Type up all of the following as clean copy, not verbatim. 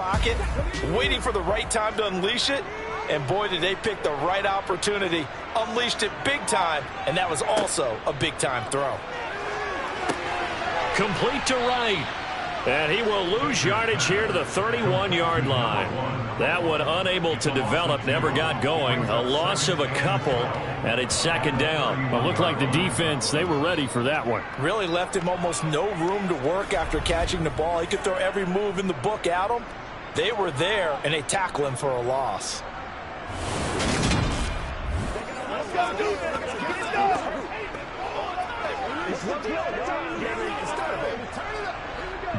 pocket, waiting for the right time to unleash it. And boy, did they pick the right opportunity. Unleashed it big time, and that was also a big-time throw. Complete to right. And he will lose yardage here to the 31-yard line. That one unable to develop, never got going. A loss of a couple, and it's second down. Well, it looked like the defense, they were ready for that one. Really left him almost no room to work after catching the ball. He could throw every move in the book at him. They were there, and they tackle him for a loss.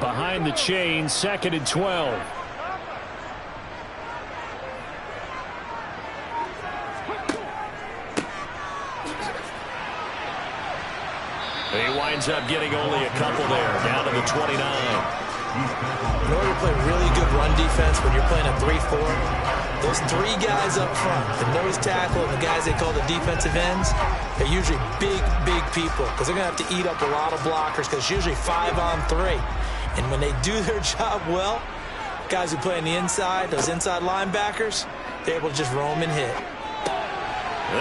Behind the chain, 2nd and 12. He winds up getting only a couple there, down to the 29. In order to play really good run defense when you're playing a 3-4, those three guys up front, the nose tackle and the guys they call the defensive ends, they're usually big people because they're going to have to eat up a lot of blockers because it's usually 5-on-3. And when they do their job well, guys who play on the inside, those inside linebackers, they're able to just roam and hit.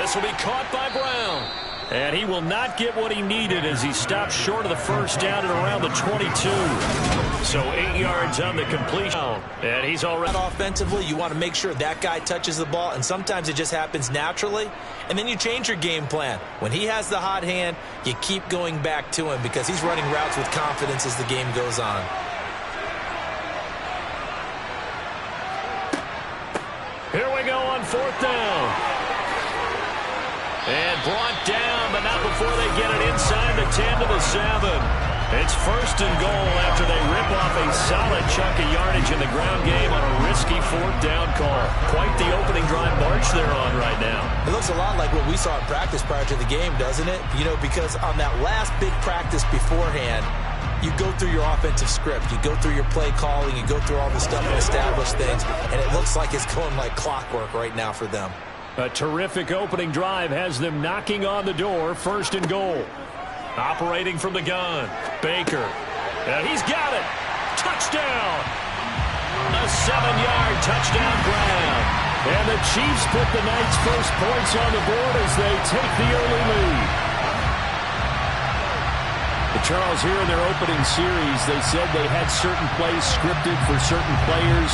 This will be caught by Brown. And he will not get what he needed as he stopped short of the first down at around the 22. So 8 yards on the completion. And he's already offensively, you want to make sure that guy touches the ball, and sometimes it just happens naturally, and then you change your game plan. When he has the hot hand, you keep going back to him because he's running routes with confidence as the game goes on. Here we go on 4th down. And brought down, but not before they get it inside the 10 to the 7. It's 1st and goal after they rip off a solid chunk of yardage in the ground game on a risky 4th down call. Quite the opening drive march they're on right now. It looks a lot like what we saw in practice prior to the game, doesn't it? You know, because on that last big practice beforehand, you go through your offensive script, you go through your play calling, you go through all the stuff and establish things, and it looks like it's going like clockwork right now for them. A terrific opening drive has them knocking on the door. 1st and goal. Operating from the gun, Baker. And he's got it. Touchdown. A 7-yard touchdown grab. And the Chiefs put the night's first points on the board as they take the early lead. Charles, here in their opening series, they said they had certain plays scripted for certain players.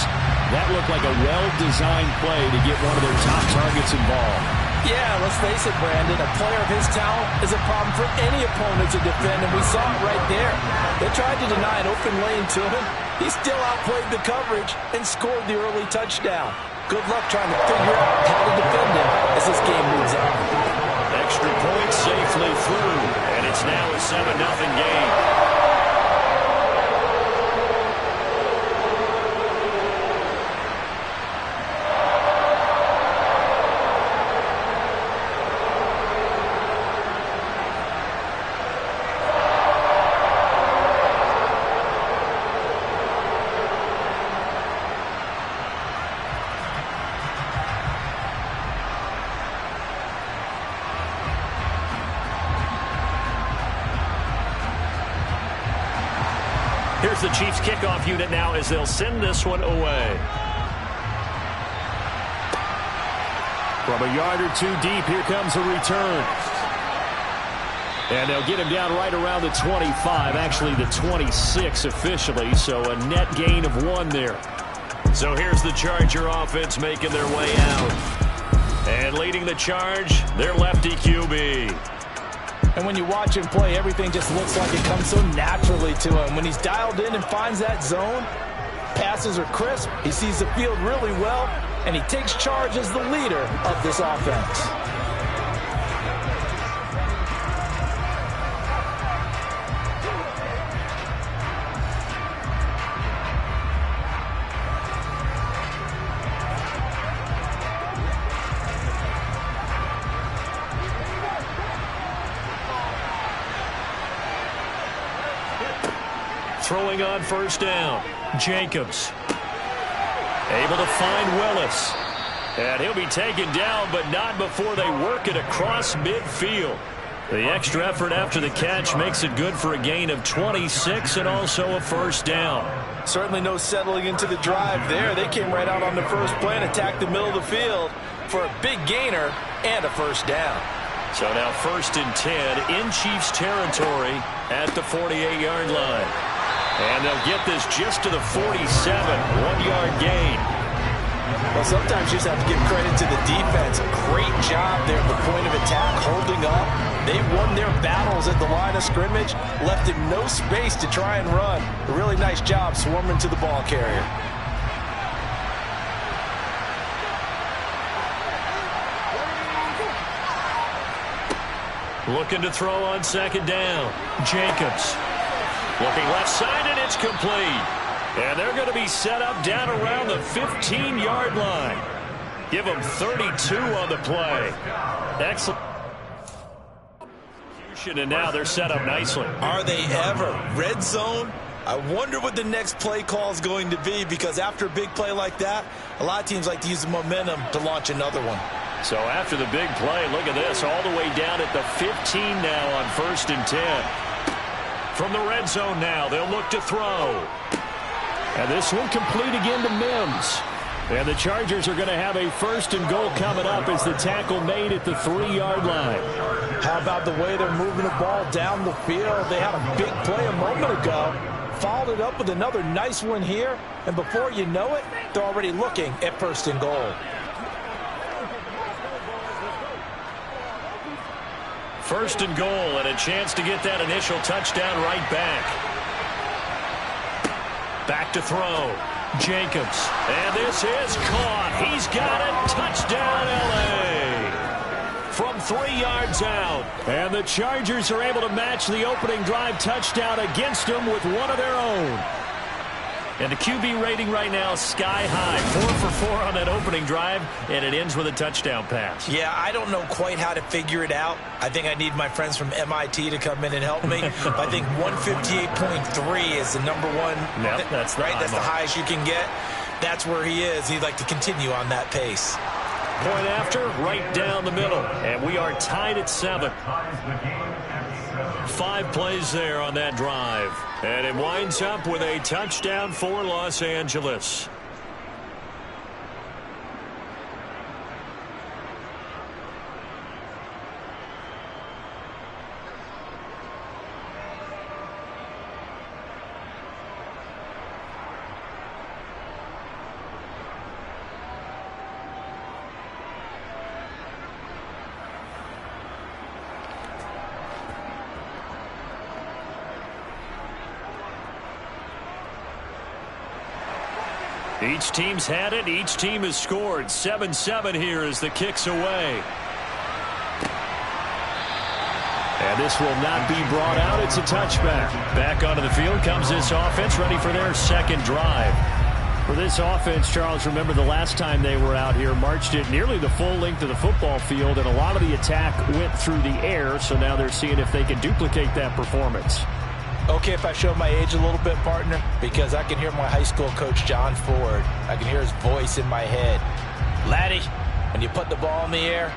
That looked like a well-designed play to get one of their top targets involved. Yeah, let's face it, Brandon. A player of his talent is a problem for any opponent to defend, and we saw it right there. They tried to deny an open lane to him. He still outplayed the coverage and scored the early touchdown. Good luck trying to figure out how to defend him as this game moves on. Extra point safely through, and it's now a 7-0 game. Here's the Chiefs kickoff unit now as they'll send this one away. From a yard or two deep, here comes a return. And they'll get him down right around the 25, actually the 26 officially, so a net gain of 1 there. So here's the Charger offense making their way out. And leading the charge, their lefty QB. And when you watch him play, everything just looks like it comes so naturally to him. When he's dialed in and finds that zone, passes are crisp, he sees the field really well, and he takes charge as the leader of this offense. Throwing on 1st down, Jacobs. Able to find Willis. And he'll be taken down, but not before they work it across midfield. The extra effort after the catch makes it good for a gain of 26 and also a first down. Certainly no settling into the drive there. They came right out on the first play and attacked the middle of the field for a big gainer and a first down. So now 1st and 10 in Chiefs territory at the 48-yard line. And they'll get this just to the 47, 1-yard gain. Well, sometimes you just have to give credit to the defense. Great job there at the point of attack, holding up. They won their battles at the line of scrimmage, left him no space to try and run. A really nice job swarming to the ball carrier. Looking to throw on 2nd down. Jacobs. Looking left side, and it's complete. And they're going to be set up down around the 15-yard line. Give them 32 on the play. Excellent. And now they're set up nicely. Are they ever? Red zone? I wonder what the next play call is going to be, because after a big play like that, a lot of teams like to use the momentum to launch another one. So after the big play, look at this, all the way down at the 15 now on 1st and 10. From the red zone now, they'll look to throw. And this one complete again to Mims. And the Chargers are going to have a 1st and goal coming up as the tackle made at the 3-yard line. How about the way they're moving the ball down the field? They had a big play a moment ago, followed it up with another nice one here, and before you know it, they're already looking at 1st and goal. 1st and goal, and a chance to get that initial touchdown right back. Back to throw. Jacobs. And this is caught. He's got it. Touchdown, L.A. From 3 yards out. And the Chargers are able to match the opening drive touchdown against them with one of their own. And the QB rating right now is sky high. 4 for 4 on that opening drive, and it ends with a touchdown pass. Yeah, I don't know quite how to figure it out. I think I need my friends from MIT to come in and help me. I think 158.3 is the number one. Yep, that's the right. That's the highest you can get. That's where he is. He'd like to continue on that pace. Point after, right down the middle. And we are tied at 7. 5 plays there on that drive. And it winds up with a touchdown for Los Angeles. Each team's had it. Each team has scored. 7-7 here as the kick's away. And this will not be brought out. It's a touchback. Back onto the field comes this offense, ready for their second drive. For this offense, Charles, remember the last time they were out here, marched it nearly the full length of the football field, and a lot of the attack went through the air, so now they're seeing if they can duplicate that performance. Okay, if I show my age a little bit, partner, because I can hear my high school coach, John Ford. I can hear his voice in my head. Laddie, when you put the ball in the air,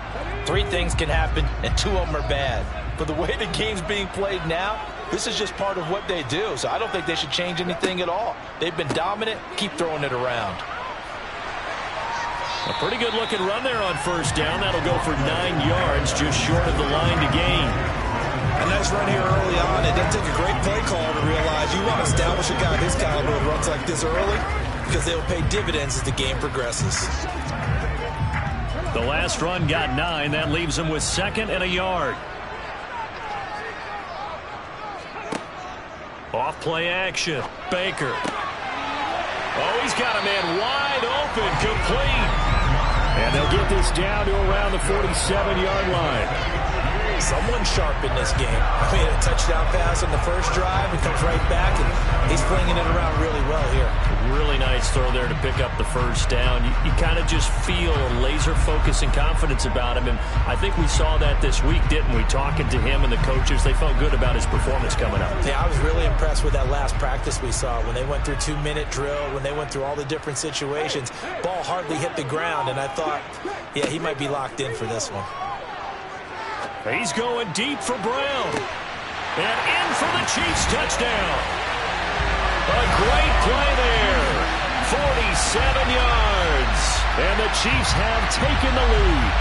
3 things can happen, and 2 of them are bad. But the way the game's being played now, this is just part of what they do, so I don't think they should change anything at all. They've been dominant. Keep throwing it around. A pretty good-looking run there on 1st down. That'll go for 9 yards, just short of the line to gain. A nice run here early on. It doesn't take a great play call to realize you want to establish a guy of his caliber who runs like this early, because they will pay dividends as the game progresses. The last run got 9. That leaves him with 2nd and a yard. Off play action. Baker. Oh, he's got a man wide open. Complete. And they'll get this down to around the 47-yard line. Someone sharp in this game. I mean, a touchdown pass on the first drive. He comes right back, and he's flinging it around really well here. Really nice throw there to pick up the first down. You kind of just feel a laser focus and confidence about him, and I think we saw that this week, didn't we? Talking to him and the coaches, they felt good about his performance coming up. Yeah, I was really impressed with that last practice we saw when they went through 2-minute drill, when they went through all the different situations. Ball hardly hit the ground, and I thought, yeah, he might be locked in for this one. He's going deep for Brown. And in for the Chiefs touchdown. A great play there. 47 yards. And the Chiefs have taken the lead.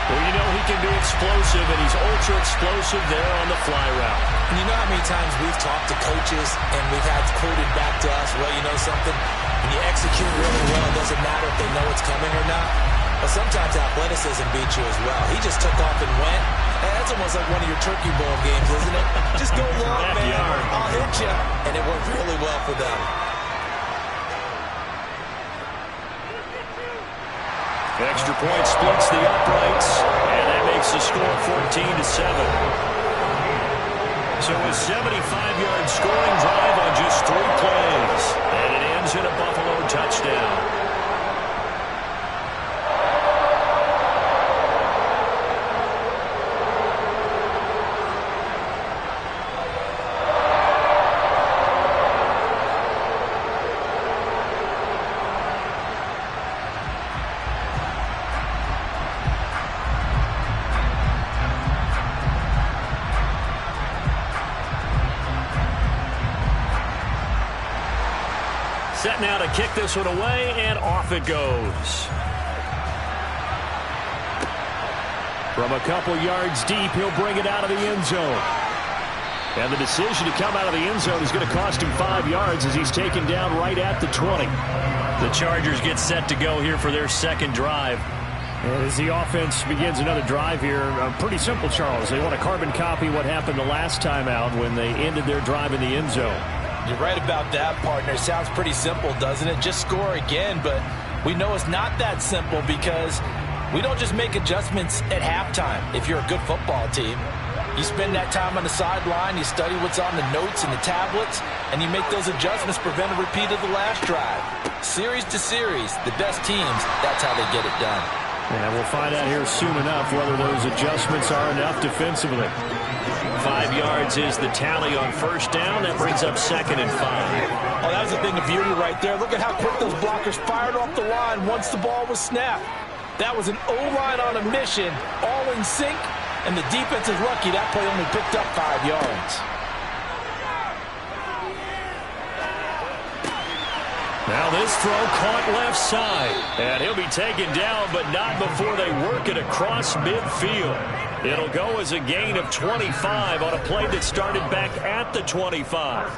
Well, you know he can be explosive, and he's ultra explosive there on the fly route. And you know how many times we've talked to coaches and we've had quoted back to us, well, you know something? When you execute really well, it doesn't matter if they know it's coming or not. But sometimes athleticism beats you as well. He just took off and went. And that's almost like one of your Turkey Bowl games, isn't it? Just go long, man. I'll hit you. And it worked really well for them. Extra point splits the uprights, and that makes the score 14-7. So a 75-yard scoring drive on just 3 plays, and it ends in a Buffalo touchdown. Set now to kick this one away, and off it goes. From a couple yards deep, he'll bring it out of the end zone. And the decision to come out of the end zone is going to cost him 5 yards as he's taken down right at the 20. The Chargers get set to go here for their second drive. And as the offense begins another drive here, pretty simple, Charles. They want to carbon copy what happened the last time out when they ended their drive in the end zone. You're right about that, partner. Sounds pretty simple, doesn't it? Just score again, but we know it's not that simple because we don't just make adjustments at halftime. If you're a good football team, you spend that time on the sideline, you study what's on the notes and the tablets, and you make those adjustments, prevent a repeat of the last drive. Series to series, the best teams, that's how they get it done. And we'll find out here soon enough whether those adjustments are enough defensively. 5 yards is the tally on first down. That brings up 2nd and 5. Oh, that was a thing of beauty right there. Look at how quick those blockers fired off the line once the ball was snapped. That was an O-line on a mission, all in sync, and the defense is lucky that play only picked up 5 yards. Now this throw caught left side. And he'll be taken down, but not before they work it across midfield. It'll go as a gain of 25 on a play that started back at the 25.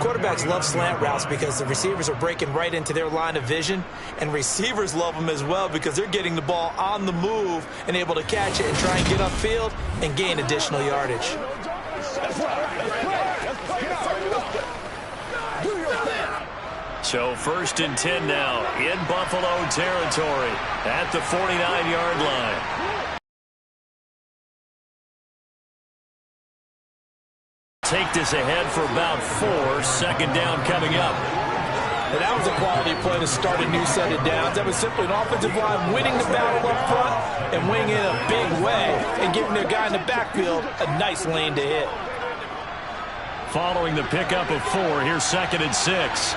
Quarterbacks love slant routes because the receivers are breaking right into their line of vision, and receivers love them as well because they're getting the ball on the move and able to catch it and try and get upfield and gain additional yardage. So 1st and 10 now in Buffalo territory at the 49-yard line. Take this ahead for about 4. 2nd down coming up. And that was a quality play to start a new set of downs. That was simply an offensive line winning the battle up front and winning in a big way and giving their guy in the backfield a nice lane to hit. Following the pickup of 4, here's 2nd and 6.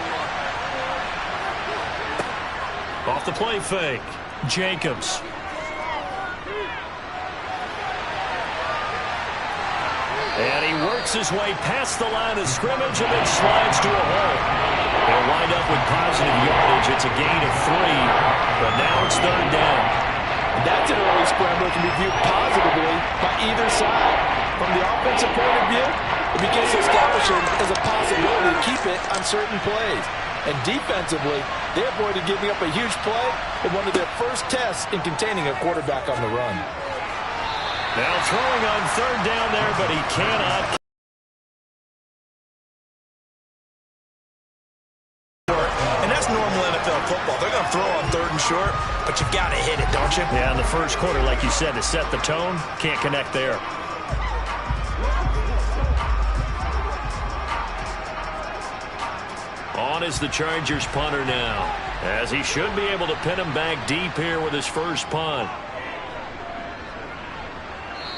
Off the play fake, Jacobs. And he works his way past the line of scrimmage and then slides to a hole. They'll wind up with positive yardage. It's a gain of 3, but now it's 3rd down. And that's an early scramble that can be viewed positively by either side. From the offensive point of view, it begins to establish it as a possibility to keep it on certain plays. And defensively, they avoided giving up a huge play in one of their first tests in containing a quarterback on the run. Now throwing on 3rd down there, but he cannot. And that's normal NFL football. They're going to throw on 3rd and short, but you got to hit it, don't you? Yeah, in the first quarter, like you said, to set the tone, can't connect there. On is the Chargers punter now, as he should be able to pin him back deep here with his first punt.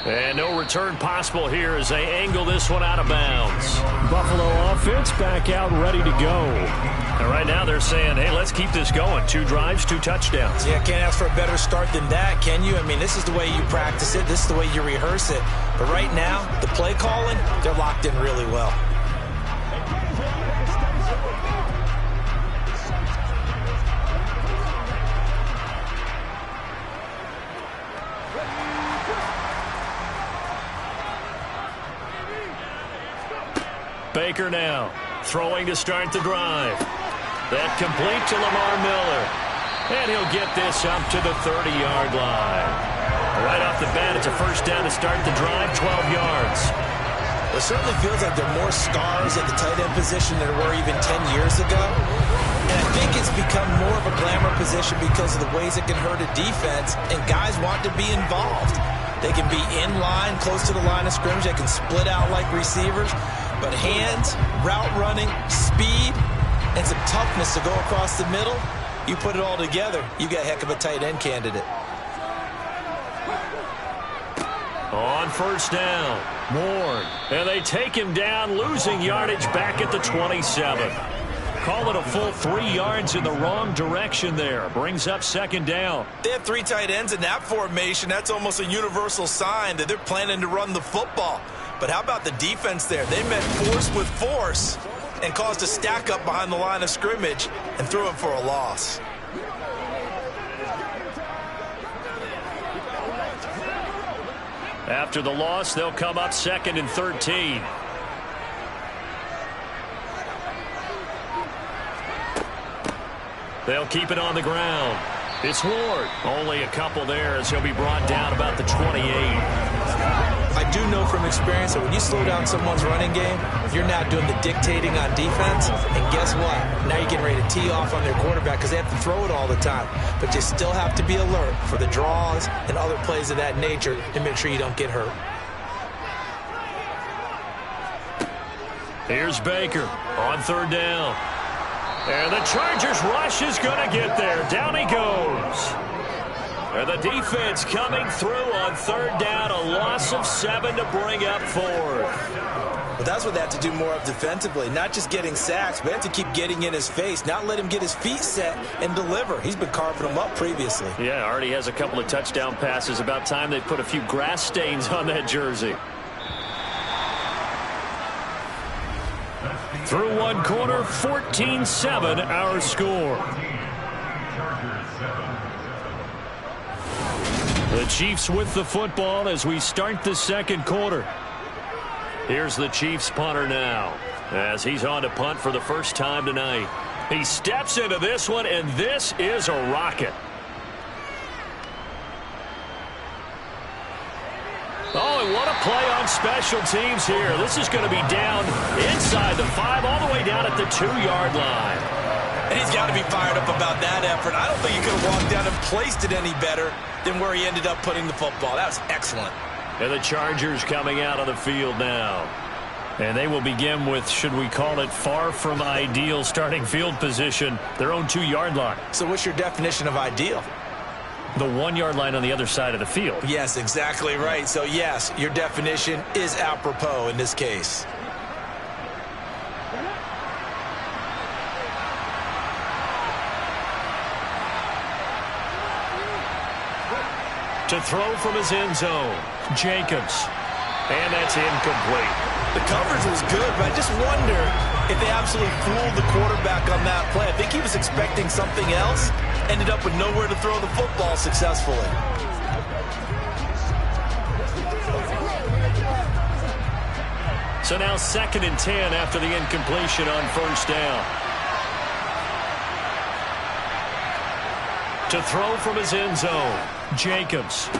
And no return possible here as they angle this one out of bounds. Buffalo offense back out ready to go. And right now they're saying, hey, let's keep this going. 2 drives, 2 touchdowns. Yeah, can't ask for a better start than that, can you? I mean, this is the way you practice it. This is the way you rehearse it. But right now, the play calling, they're locked in really well. Baker now, throwing to start the drive. That complete to Lamar Miller. And he'll get this up to the 30-yard line. Right off the bat, it's a first down to start the drive, 12 yards. It certainly feels like there are more scars at the tight end position than there were even 10 years ago. And I think it's become more of a glamour position because of the ways it can hurt a defense, and guys want to be involved. They can be in line, close to the line of scrimmage. They can split out like receivers. But hands, route running, speed, and some toughness to go across the middle, you put it all together, you got a heck of a tight end candidate. On first down, Ward. And they take him down, losing yardage back at the 27. Call it a full 3 yards in the wrong direction there. Brings up second down. They have 3 tight ends in that formation. That's almost a universal sign that they're planning to run the football. But how about the defense there? They met force with force and caused a stack up behind the line of scrimmage and threw him for a loss. After the loss, they'll come up 2nd and 13. They'll keep it on the ground. It's Ward. Only a couple there as he'll be brought down about the 28. I do know from experience that when you slow down someone's running game, you're now doing the dictating on defense. And guess what? Now you're getting ready to tee off on their quarterback because they have to throw it all the time. But you still have to be alert for the draws and other plays of that nature to make sure you don't get hurt. Here's Baker on 3rd down. And the Chargers rush is going to get there. Down he goes. And the defense coming through on 3rd down. A loss of 7 to bring up 4th. But that's what they have to do more of defensively. Not just getting sacks, but they have to keep getting in his face. Not let him get his feet set and deliver. He's been carving them up previously. Yeah, already has a couple of touchdown passes. About time they put a few grass stains on that jersey. Through one quarter, 14-7 our score. The Chiefs with the football as we start the second quarter. Here's the Chiefs punter now as he's on to punt for the first time tonight. He steps into this one, and this is a rocket. Oh, and what a play on special teams here. This is going to be down inside the 5, all the way down at the 2-yard line. And he's got to be fired up about that effort. I don't think he could have walked down and placed it any better than where he ended up putting the football. That was excellent. And the Chargers coming out on the field now. And they will begin with, should we call it, far from ideal starting field position, their own 2-yard line. So what's your definition of ideal? The 1-yard line on the other side of the field. Yes, exactly right. So, yes, your definition is apropos in this case. To throw from his end zone, Jacobs. And that's incomplete. The coverage was good, but I just wonder if they absolutely fooled the quarterback on that play. I think he was expecting something else, ended up with nowhere to throw the football successfully. So now 2nd and 10 after the incompletion on first down. To throw from his end zone, Jacobs.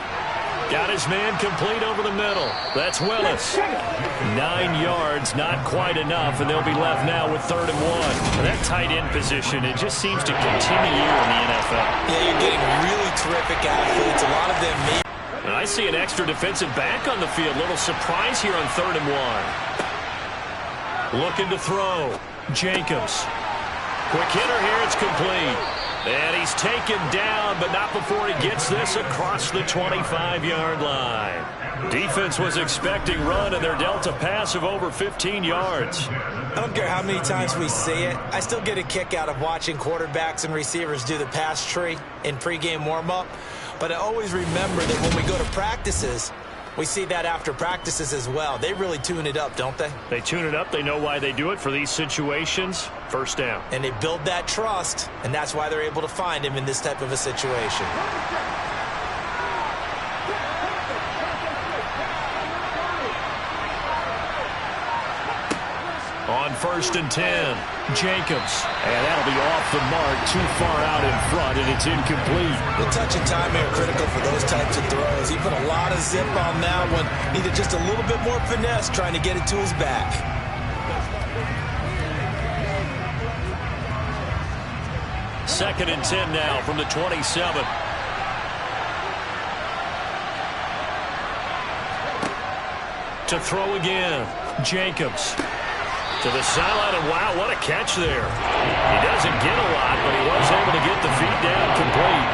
Got his man complete over the middle. That's Willis. 9 yards, not quite enough, and they'll be left now with 3rd and 1. That tight end position, it just seems to continue in the NFL. Yeah, you're getting really terrific athletes. A lot of them maybe. And I see an extra defensive back on the field. Little surprise here on 3rd and 1. Looking to throw. Jacobs. Quick hitter here. It's complete. And he's taken down, but not before he gets this across the 25-yard line. Defense was expecting run, and they're dealt a pass of over 15 yards. I don't care how many times we see it. I still get a kick out of watching quarterbacks and receivers do the pass tree in pregame warm-up. But I always remember that when we go to practices, we see that after practices as well. They really tune it up, don't they? They tune it up. They know why they do it for these situations. First down. And they build that trust, and that's why they're able to find him in this type of a situation. On 1st and 10, Jacobs. And that'll be off the mark, too far out in front, and it's incomplete. The touch and timing are critical for those types of throws. He put a lot of zip on that one. Needed just a little bit more finesse trying to get it to his back. Second and 10 now from the 27. To throw again, Jacobs. To the sideline, and wow, what a catch there. He doesn't get a lot, but he was able to get the feet down complete.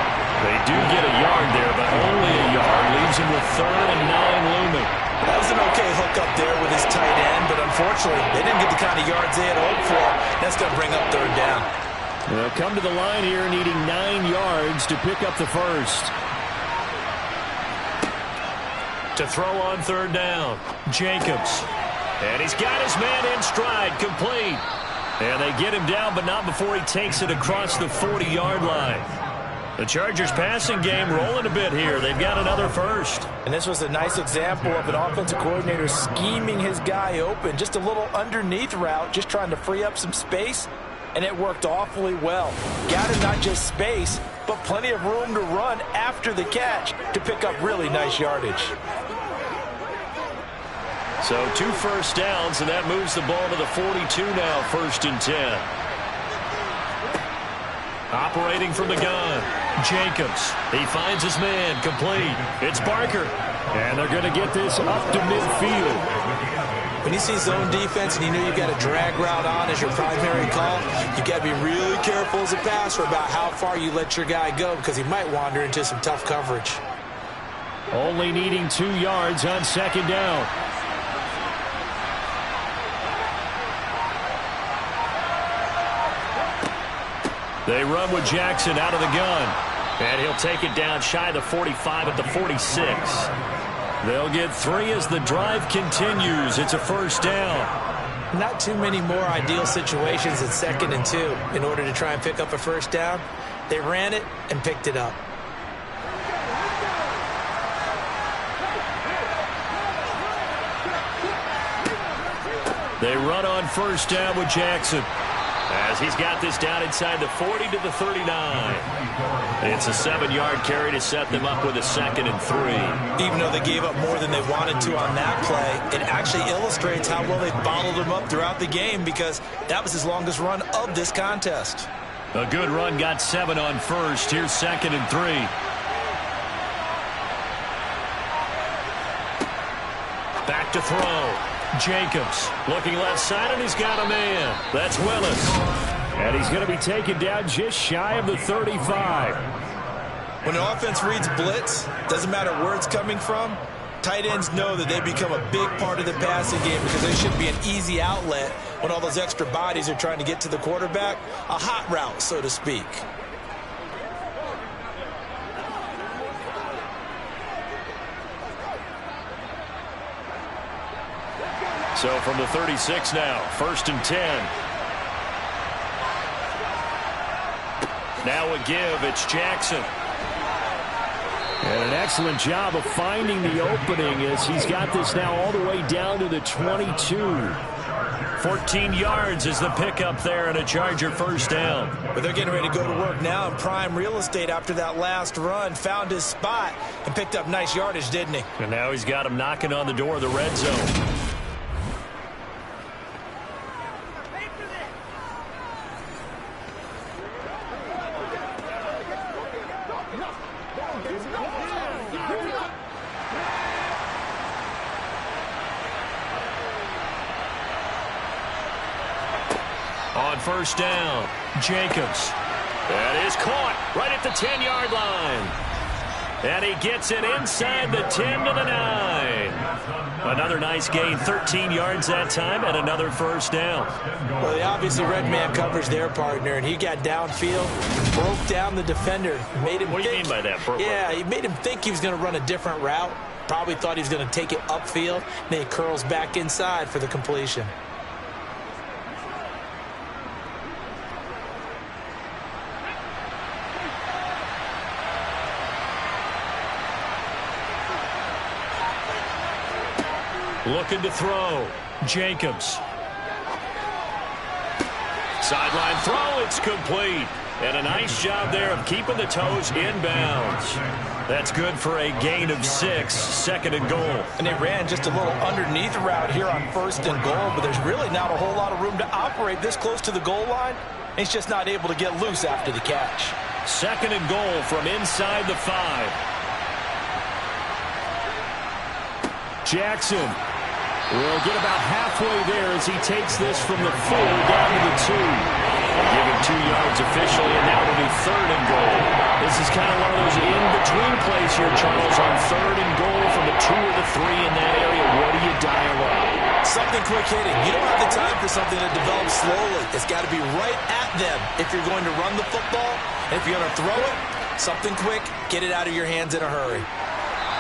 They do get a yard there, but only a yard. Leaves him with 3rd and 9 looming. That was an okay hook up there with his tight end, but unfortunately, they didn't get the kind of yards they had hoped for. That's going to bring up 3rd down. They'll come to the line here needing 9 yards to pick up the first. To throw on 3rd down, Jacobs. And he's got his man in stride, complete. And they get him down, but not before he takes it across the 40-yard line. The Chargers passing game rolling a bit here. They've got another first. And this was a nice example of an offensive coordinator scheming his guy open. Just a little underneath route, just trying to free up some space. And it worked awfully well. Got him not just space, but plenty of room to run after the catch to pick up really nice yardage. So 2 first downs, and that moves the ball to the 42 now, 1st and 10. Operating from the gun, Jacobs. He finds his man, complete. It's Barker. And they're going to get this up to midfield. When you see zone defense and you know you've got a drag route on as your primary call, you've got to be really careful as a passer about how far you let your guy go because he might wander into some tough coverage. Only needing 2 yards on 2nd down. They run with Jackson out of the gun. And he'll take it down shy of the 45 at the 46. They'll get 3 as the drive continues. It's a 1st down. Not too many more ideal situations at 2nd and 2 in order to try and pick up a 1st down. They ran it and picked it up. They run on 1st down with Jackson. As he's got this down inside the 40 to the 39. It's a 7-yard carry to set them up with a 2nd and 3. Even though they gave up more than they wanted to on that play, it actually illustrates how well they bottled him up throughout the game because that was his longest run of this contest. A good run, got 7 on 1st. Here's 2nd and 3. Back to throw. Jacobs looking left side, and he's got a man. That's Willis. And he's going to be taken down just shy of the 35. When an offense reads blitz, doesn't matter where it's coming from, tight ends know that they become a big part of the passing game because they should be an easy outlet when all those extra bodies are trying to get to the quarterback. A hot route, so to speak. So from the 36 now, 1st and 10. Now a give, it's Jackson. And an excellent job of finding the opening as he's got this now all the way down to the 22. 14 yards is the pickup there and a Charger 1st down. But they're getting ready to go to work now in prime real estate after that last run. Found his spot and picked up nice yardage, didn't he? And now he's got him knocking on the door of the red zone. On 1st down, Jacobs. That is caught right at the 10-yard line. And he gets it inside the 10 to the 9. Another nice gain, 13 yards that time, and another first down. Well, they obviously red man coverage their partner, and he got downfield, broke down the defender. Made him what do you mean by that, Brooklyn? Yeah, he made him think he was going to run a different route. Probably thought he was going to take it upfield. Then he curls back inside for the completion. Looking to throw. Jacobs. Sideline throw. It's complete. And a nice job there of keeping the toes inbounds. That's good for a gain of 6, second and goal. And they ran just a little underneath route here on first and goal, but there's really not a whole lot of room to operate this close to the goal line. He's just not able to get loose after the catch. Second and goal from inside the 5. Jackson will get about halfway there as he takes this from the 4 down to the 2. Give him 2 yards officially, and now it'll be third and goal. This is kind of one of those in-between plays here, Charles, on third and goal from the 2 or the 3 in that area. What do you dial up? Something quick hitting. You don't have the time for something to develop slowly. It's got to be right at them if you're going to run the football. And if you're going to throw it, something quick, get it out of your hands in a hurry.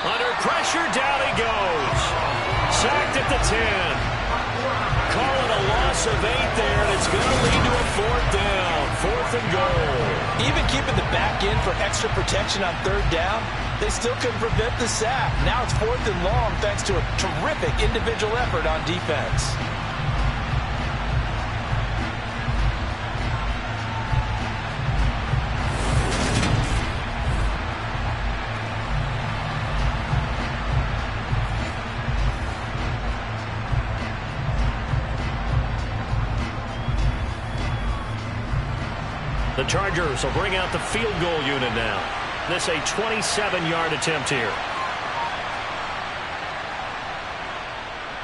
Under pressure, down he goes. Sacked at the 10. Call it a loss of 8 there, and it's going to lead to a fourth down. Fourth and goal. Even keeping the back end for extra protection on third down, they still couldn't prevent the sack. Now it's fourth and long thanks to a terrific individual effort on defense. The Chargers will bring out the field goal unit now. This a 27-yard attempt here.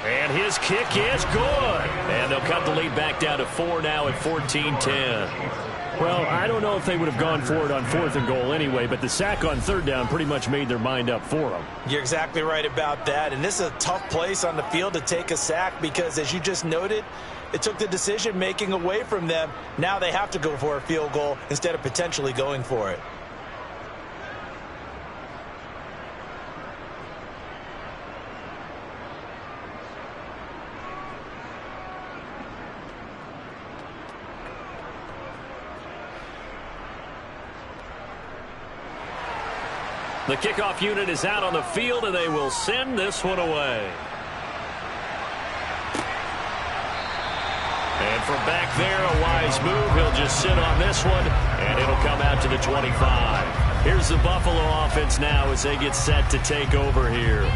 And his kick is good. And they'll cut the lead back down to 4 now at 14-10. Well, I don't know if they would have gone for it on fourth and goal anyway, but the sack on third down pretty much made their mind up for them. You're exactly right about that. And this is a tough place on the field to take a sack because, as you just noted, it took the decision-making away from them. Now they have to go for a field goal instead of potentially going for it. The kickoff unit is out on the field, and they will send this one away. And from back there, a wise move. He'll just sit on this one, and it'll come out to the 25. Here's the Buffalo offense now as they get set to take over here.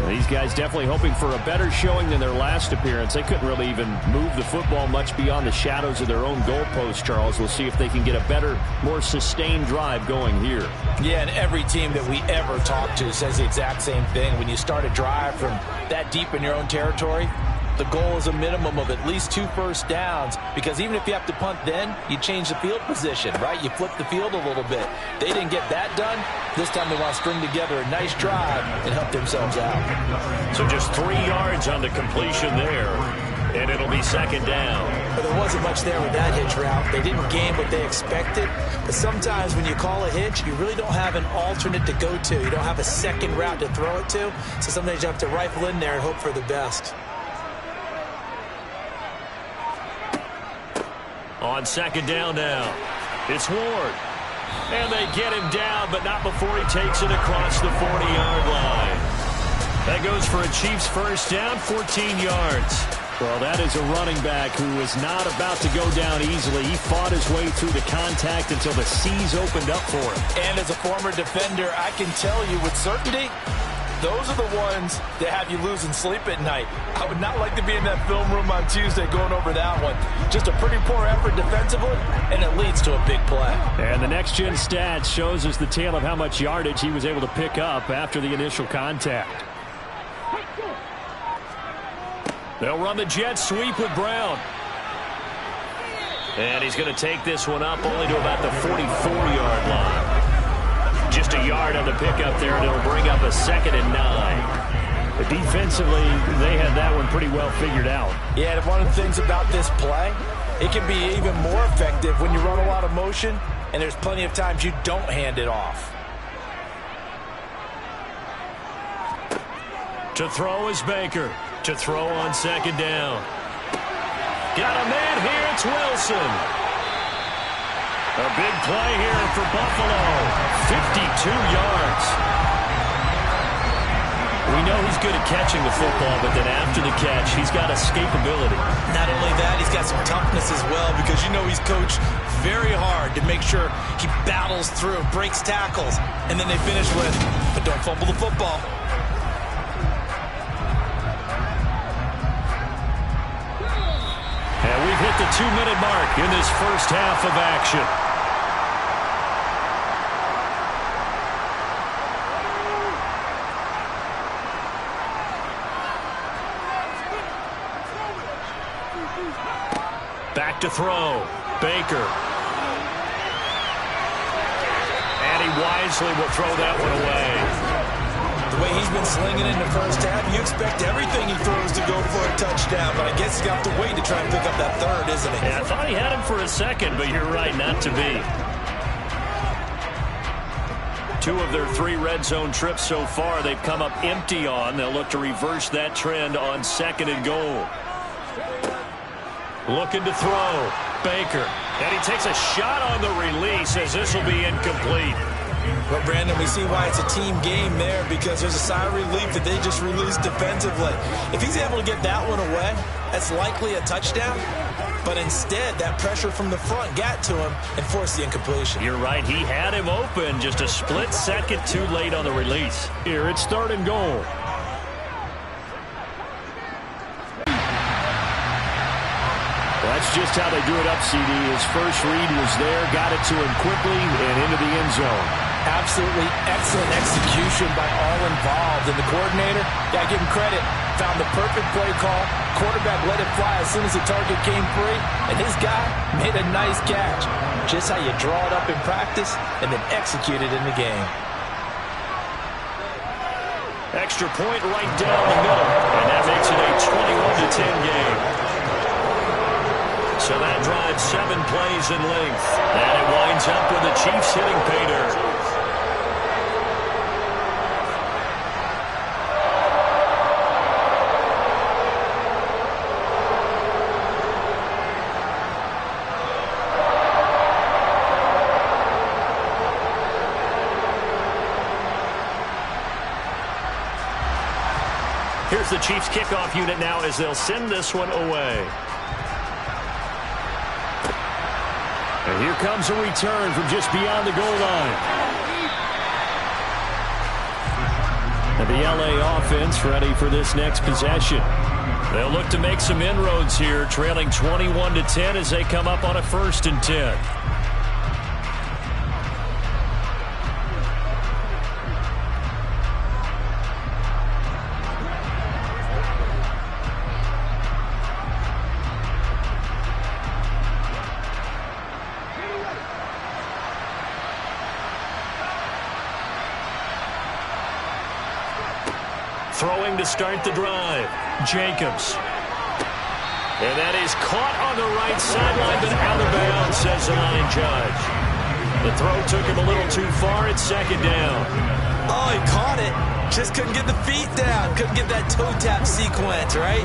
These guys definitely hoping for a better showing than their last appearance. They couldn't really even move the football much beyond the shadows of their own goalpost, Charles. We'll see if they can get a better, more sustained drive going here. Yeah, and every team that we ever talk to says the exact same thing. When you start a drive from that deep in your own territory, the goal is a minimum of at least 2 first downs, because even if you have to punt then, you change the field position, right? You flip the field a little bit. They didn't get that done. This time they want to string together a nice drive and help themselves out. So just 3 yards on the completion there, and it'll be second down. But there wasn't much there with that hitch route. They didn't gain what they expected. But sometimes when you call a hitch, you really don't have an alternate to go to. You don't have a second route to throw it to. So sometimes you have to rifle in there and hope for the best. On second down now, it's Ward. And they get him down, but not before he takes it across the 40-yard line. That goes for a Chiefs first down, 14 yards. Well, that is a running back who is not about to go down easily. He fought his way through the contact until the seas opened up for him. And as a former defender, I can tell you with certainty, those are the ones that have you losing sleep at night. I would not like to be in that film room on Tuesday going over that one. Just a pretty poor effort defensively, and it leads to a big play. And the next-gen stats shows us the tale of how much yardage he was able to pick up after the initial contact. They'll run the jet sweep with Brown. And he's going to take this one up only to about the 44-yard line. Just a yard on the pickup there, and it'll bring up a 2nd and 9. But defensively, they had that one pretty well figured out. Yeah, and one of the things about this play, it can be even more effective when you run a lot of motion, and there's plenty of times you don't hand it off. To throw is Baker. To throw on 2nd down. Got a man here, it's Wilson. A big play here for Buffalo. 52 yards. We know he's good at catching the football, but then after the catch, he's got escapability. Not only that, he's got some toughness as well, because you know he's coached very hard to make sure he battles through, breaks tackles, and then they finish with, but don't fumble the football. And we've hit the 2-minute mark in this first half of action. Back to throw. Baker. And he wisely will throw that one away. The way he's been slinging in the first half, you expect everything he throws to go for a touchdown, but I guess he's got to wait to try and pick up that 3rd, isn't he? Yeah, I thought he had him for a 2nd, but you're right, not to be. 2 of their 3 red zone trips so far, they've come up empty on. They'll look to reverse that trend on 2nd and goal. Looking to throw. Baker. And he takes a shot on the release as this will be incomplete. But, Brandon, we see why it's a team game there, because there's a sigh of relief that they just released defensively. If he's able to get that one away, that's likely a touchdown. But instead, that pressure from the front got to him and forced the incompletion. You're right. He had him open. Just a split second too late on the release. Here, it's 3rd and goal. That's just how they do it up, CD. His first read was there, got it to him quickly, and into the end zone. Absolutely excellent execution by all involved. And the coordinator, got to give him credit, found the perfect play call. Quarterback let it fly as soon as the target came free, and his guy made a nice catch. Just how you draw it up in practice and then execute it in the game. Extra point right down the middle, and that makes it a 21-10 game. So that drives 7 plays in length. And it winds up with the Chiefs hitting pay dirt. Here's the Chiefs kickoff unit now as they'll send this one away. And here comes a return from just beyond the goal line. And the LA offense ready for this next possession. They'll look to make some inroads here, trailing 21-10 as they come up on a 1st and 10. Throwing to start the drive. Jacobs. And that is caught on the right sideline, but out of bounds, says the line judge. The throw took him a little too far. It's 2nd down. Oh, he caught it. Just couldn't get the feet down. Couldn't get that toe tap sequence, right?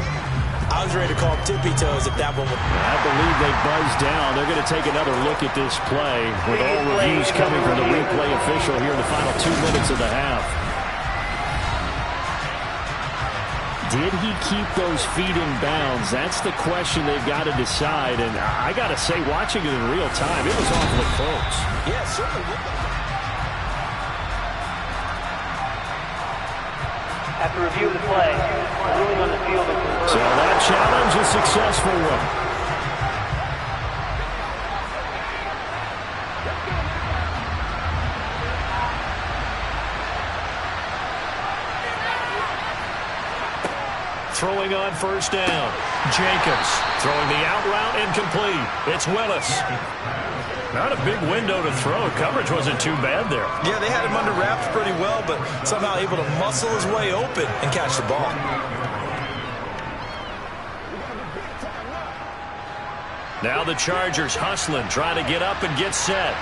I was ready to call tippy toes if that one would. I believe they buzzed down. They're going to take another look at this play with all reviews coming from the replay official here in the final 2 minutes of the half. Did he keep those feet in bounds? That's the question they've got to decide. And I got to say, watching it in real time, it was awfully close. Yeah, certainly. After review of the play, ruling on the field. So that challenge is a successful one. Throwing on 1st down. Jacobs throwing the out route incomplete. It's Willis. Not a big window to throw. Coverage wasn't too bad there. Yeah, they had him under wraps pretty well, but somehow able to muscle his way open and catch the ball. Now the Chargers hustling, trying to get up and get set.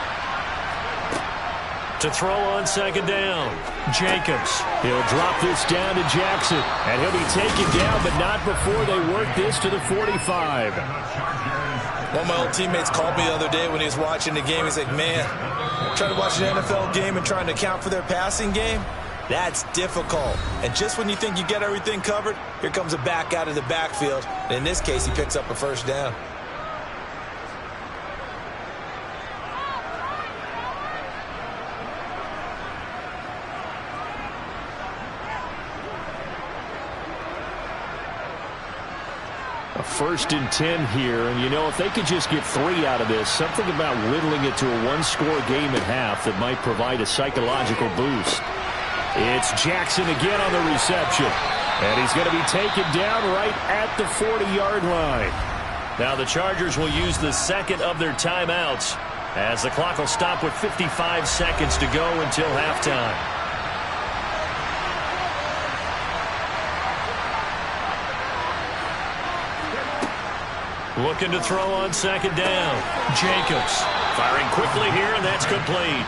To throw on second down. Jacobs. He'll drop this down to Jackson. And he'll be taken down, but not before they work this to the 45. One of my old teammates called me the other day when he was watching the game. He's like, man, trying to watch an NFL game and trying to account for their passing game, that's difficult. And just when you think you get everything covered, here comes a back out of the backfield. And in this case, he picks up a first down. A 1st and 10 here, and you know, if they could just get 3 out of this, something about whittling it to a one-score game at half that might provide a psychological boost. It's Jackson again on the reception, and he's going to be taken down right at the 40-yard line. Now the Chargers will use the second of their timeouts as the clock will stop with 55 seconds to go until halftime. Looking to throw on second down. Jacobs firing quickly here, and that's complete.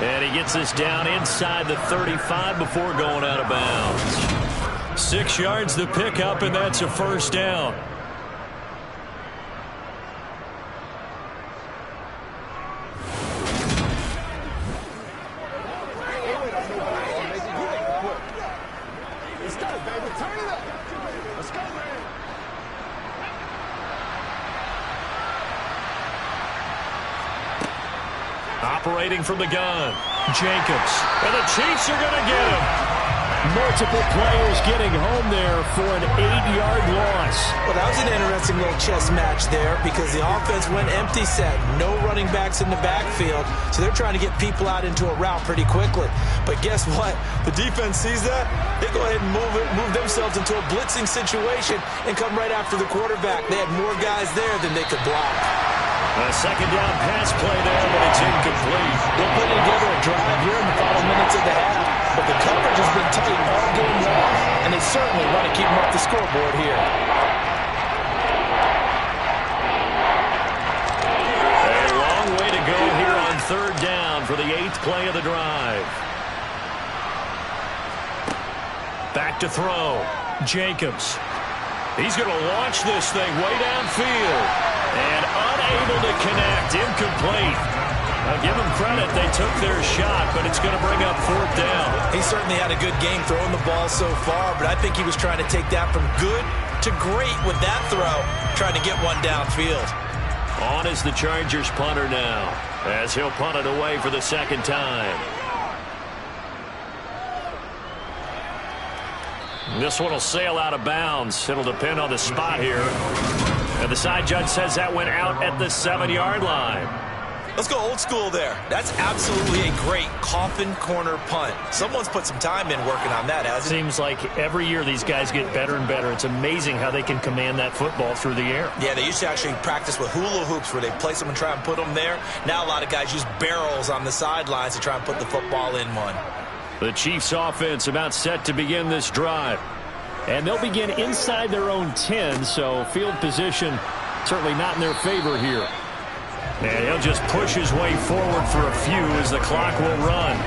And he gets this down inside the 35 before going out of bounds. 6 yards the pickup, and that's a first down. Operating from the gun, Jacobs, and the Chiefs are going to get him. Multiple players getting home there for an 8-yard loss. Well, that was an interesting little chess match there because the offense went empty set. No running backs in the backfield, so they're trying to get people out into a route pretty quickly. But guess what? The defense sees that. They go ahead and move themselves into a blitzing situation and come right after the quarterback. They had more guys there than they could block. A second down pass play there, but it's incomplete. They're putting together a drive here in the final minutes of the half, but the coverage has been tight all game long, and they certainly want to keep them off the scoreboard here. A long way to go here on third down for the 8th play of the drive. Back to throw. Jacobs. He's going to launch this thing way downfield. And unable to connect. Incomplete. I'll give them credit. They took their shot, but it's going to bring up 4th down. He certainly had a good game throwing the ball so far, but I think he was trying to take that from good to great with that throw, trying to get one downfield. On is the Chargers punter now, as he'll punt it away for the second time. This one will sail out of bounds. It'll depend on the spot here. And the side judge says that went out at the 7-yard line. Let's go old school there. That's absolutely a great coffin corner punt. Someone's put some time in working on that, hasn't it? Seems like every year these guys get better and better. It's amazing how they can command that football through the air. Yeah, they used to actually practice with hula hoops where they place them and try and put them there. Now a lot of guys use barrels on the sidelines to try and put the football in one. The Chiefs offense about set to begin this drive. And they'll begin inside their own 10, so field position certainly not in their favor here. And he'll just push his way forward for a few as the clock will run.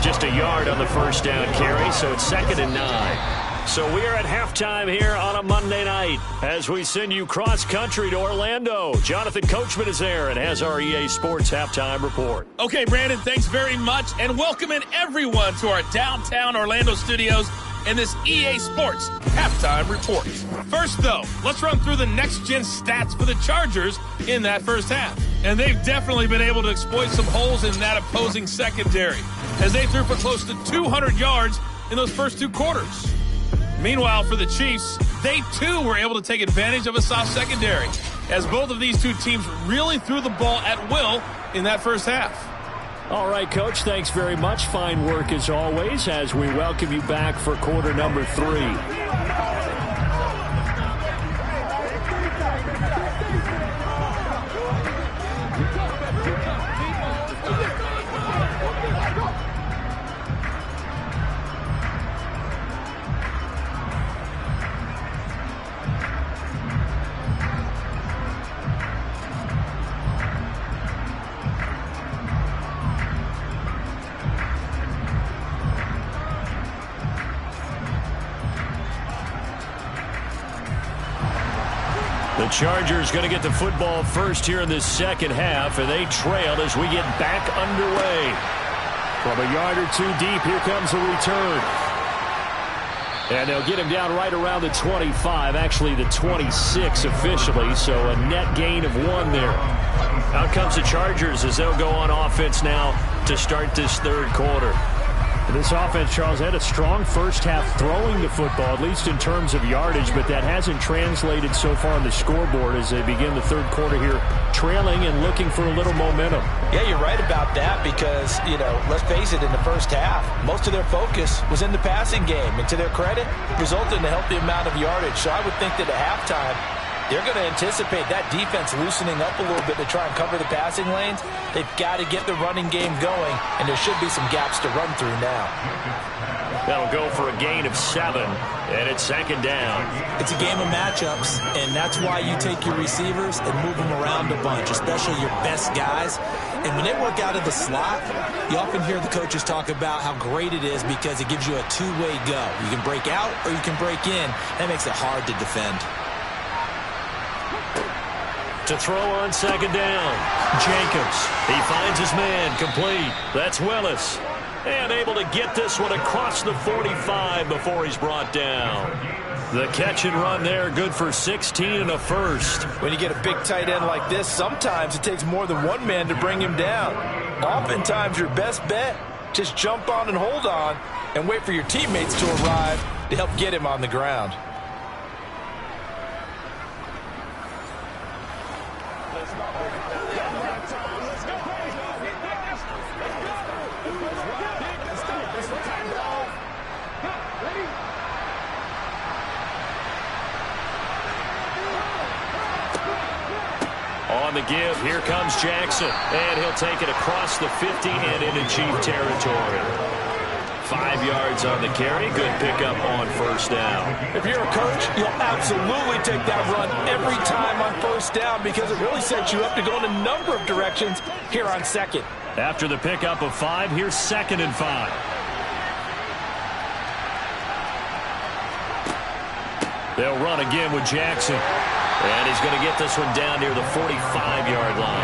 Just a yard on the first down carry, so it's 2nd and 9. So we are at halftime here on a Monday night as we send you cross-country to Orlando. Jonathan Coachman is there and has our EA Sports halftime report. Okay, Brandon, thanks very much, and welcoming everyone to our downtown Orlando studios in this EA Sports halftime report. First, though, let's run through the next-gen stats for the Chargers in that first half. And they've definitely been able to exploit some holes in that opposing secondary, as they threw for close to 200 yards in those first 2 quarters. Meanwhile, for the Chiefs, they too were able to take advantage of a soft secondary, as both of these two teams really threw the ball at will in that first half. All right, Coach, thanks very much. Fine work as always as we welcome you back for quarter number 3. Chargers going to get the football first here in this second half, and they trail as we get back underway. From a yard or two deep, here comes a return. And they'll get him down right around the 25, actually the 26 officially, so a net gain of 1 there. Out comes the Chargers as they'll go on offense now to start this third quarter. This offense, Charles, had a strong first half throwing the football, at least in terms of yardage, but that hasn't translated so far on the scoreboard as they begin the third quarter here, trailing and looking for a little momentum. Yeah, you're right about that because, let's face it, in the first half, most of their focus was in the passing game. And to their credit, resulted in a healthy amount of yardage. So I would think that at halftime, they're going to anticipate that defense loosening up a little bit to try and cover the passing lanes. They've got to get the running game going, and there should be some gaps to run through now. That'll go for a gain of 7, and it's second down. It's a game of matchups, and that's why you take your receivers and move them around a bunch, especially your best guys. And when they work out of the slot, you often hear the coaches talk about how great it is because it gives you a two-way go. You can break out or you can break in. That makes it hard to defend. To throw on second down, Jacobs. He finds his man, complete. That's Willis. And able to get this one across the 45 before he's brought down. The catch and run there, good for 16 and a first. When you get a big tight end like this, sometimes it takes more than one man to bring him down. Oftentimes, your best bet, just jump on and hold on and wait for your teammates to arrive to help get him on the ground. On the give, here comes Jackson, and he'll take it across the 50 and into Chief territory. 5 yards on the carry, good pickup on first down. If you're a coach, you'll absolutely take that run every time on first down because it really sets you up to go in a number of directions here on second. After the pickup of 5, here's 2nd and 5. They'll run again with Jackson. And he's going to get this one down near the 45-yard line.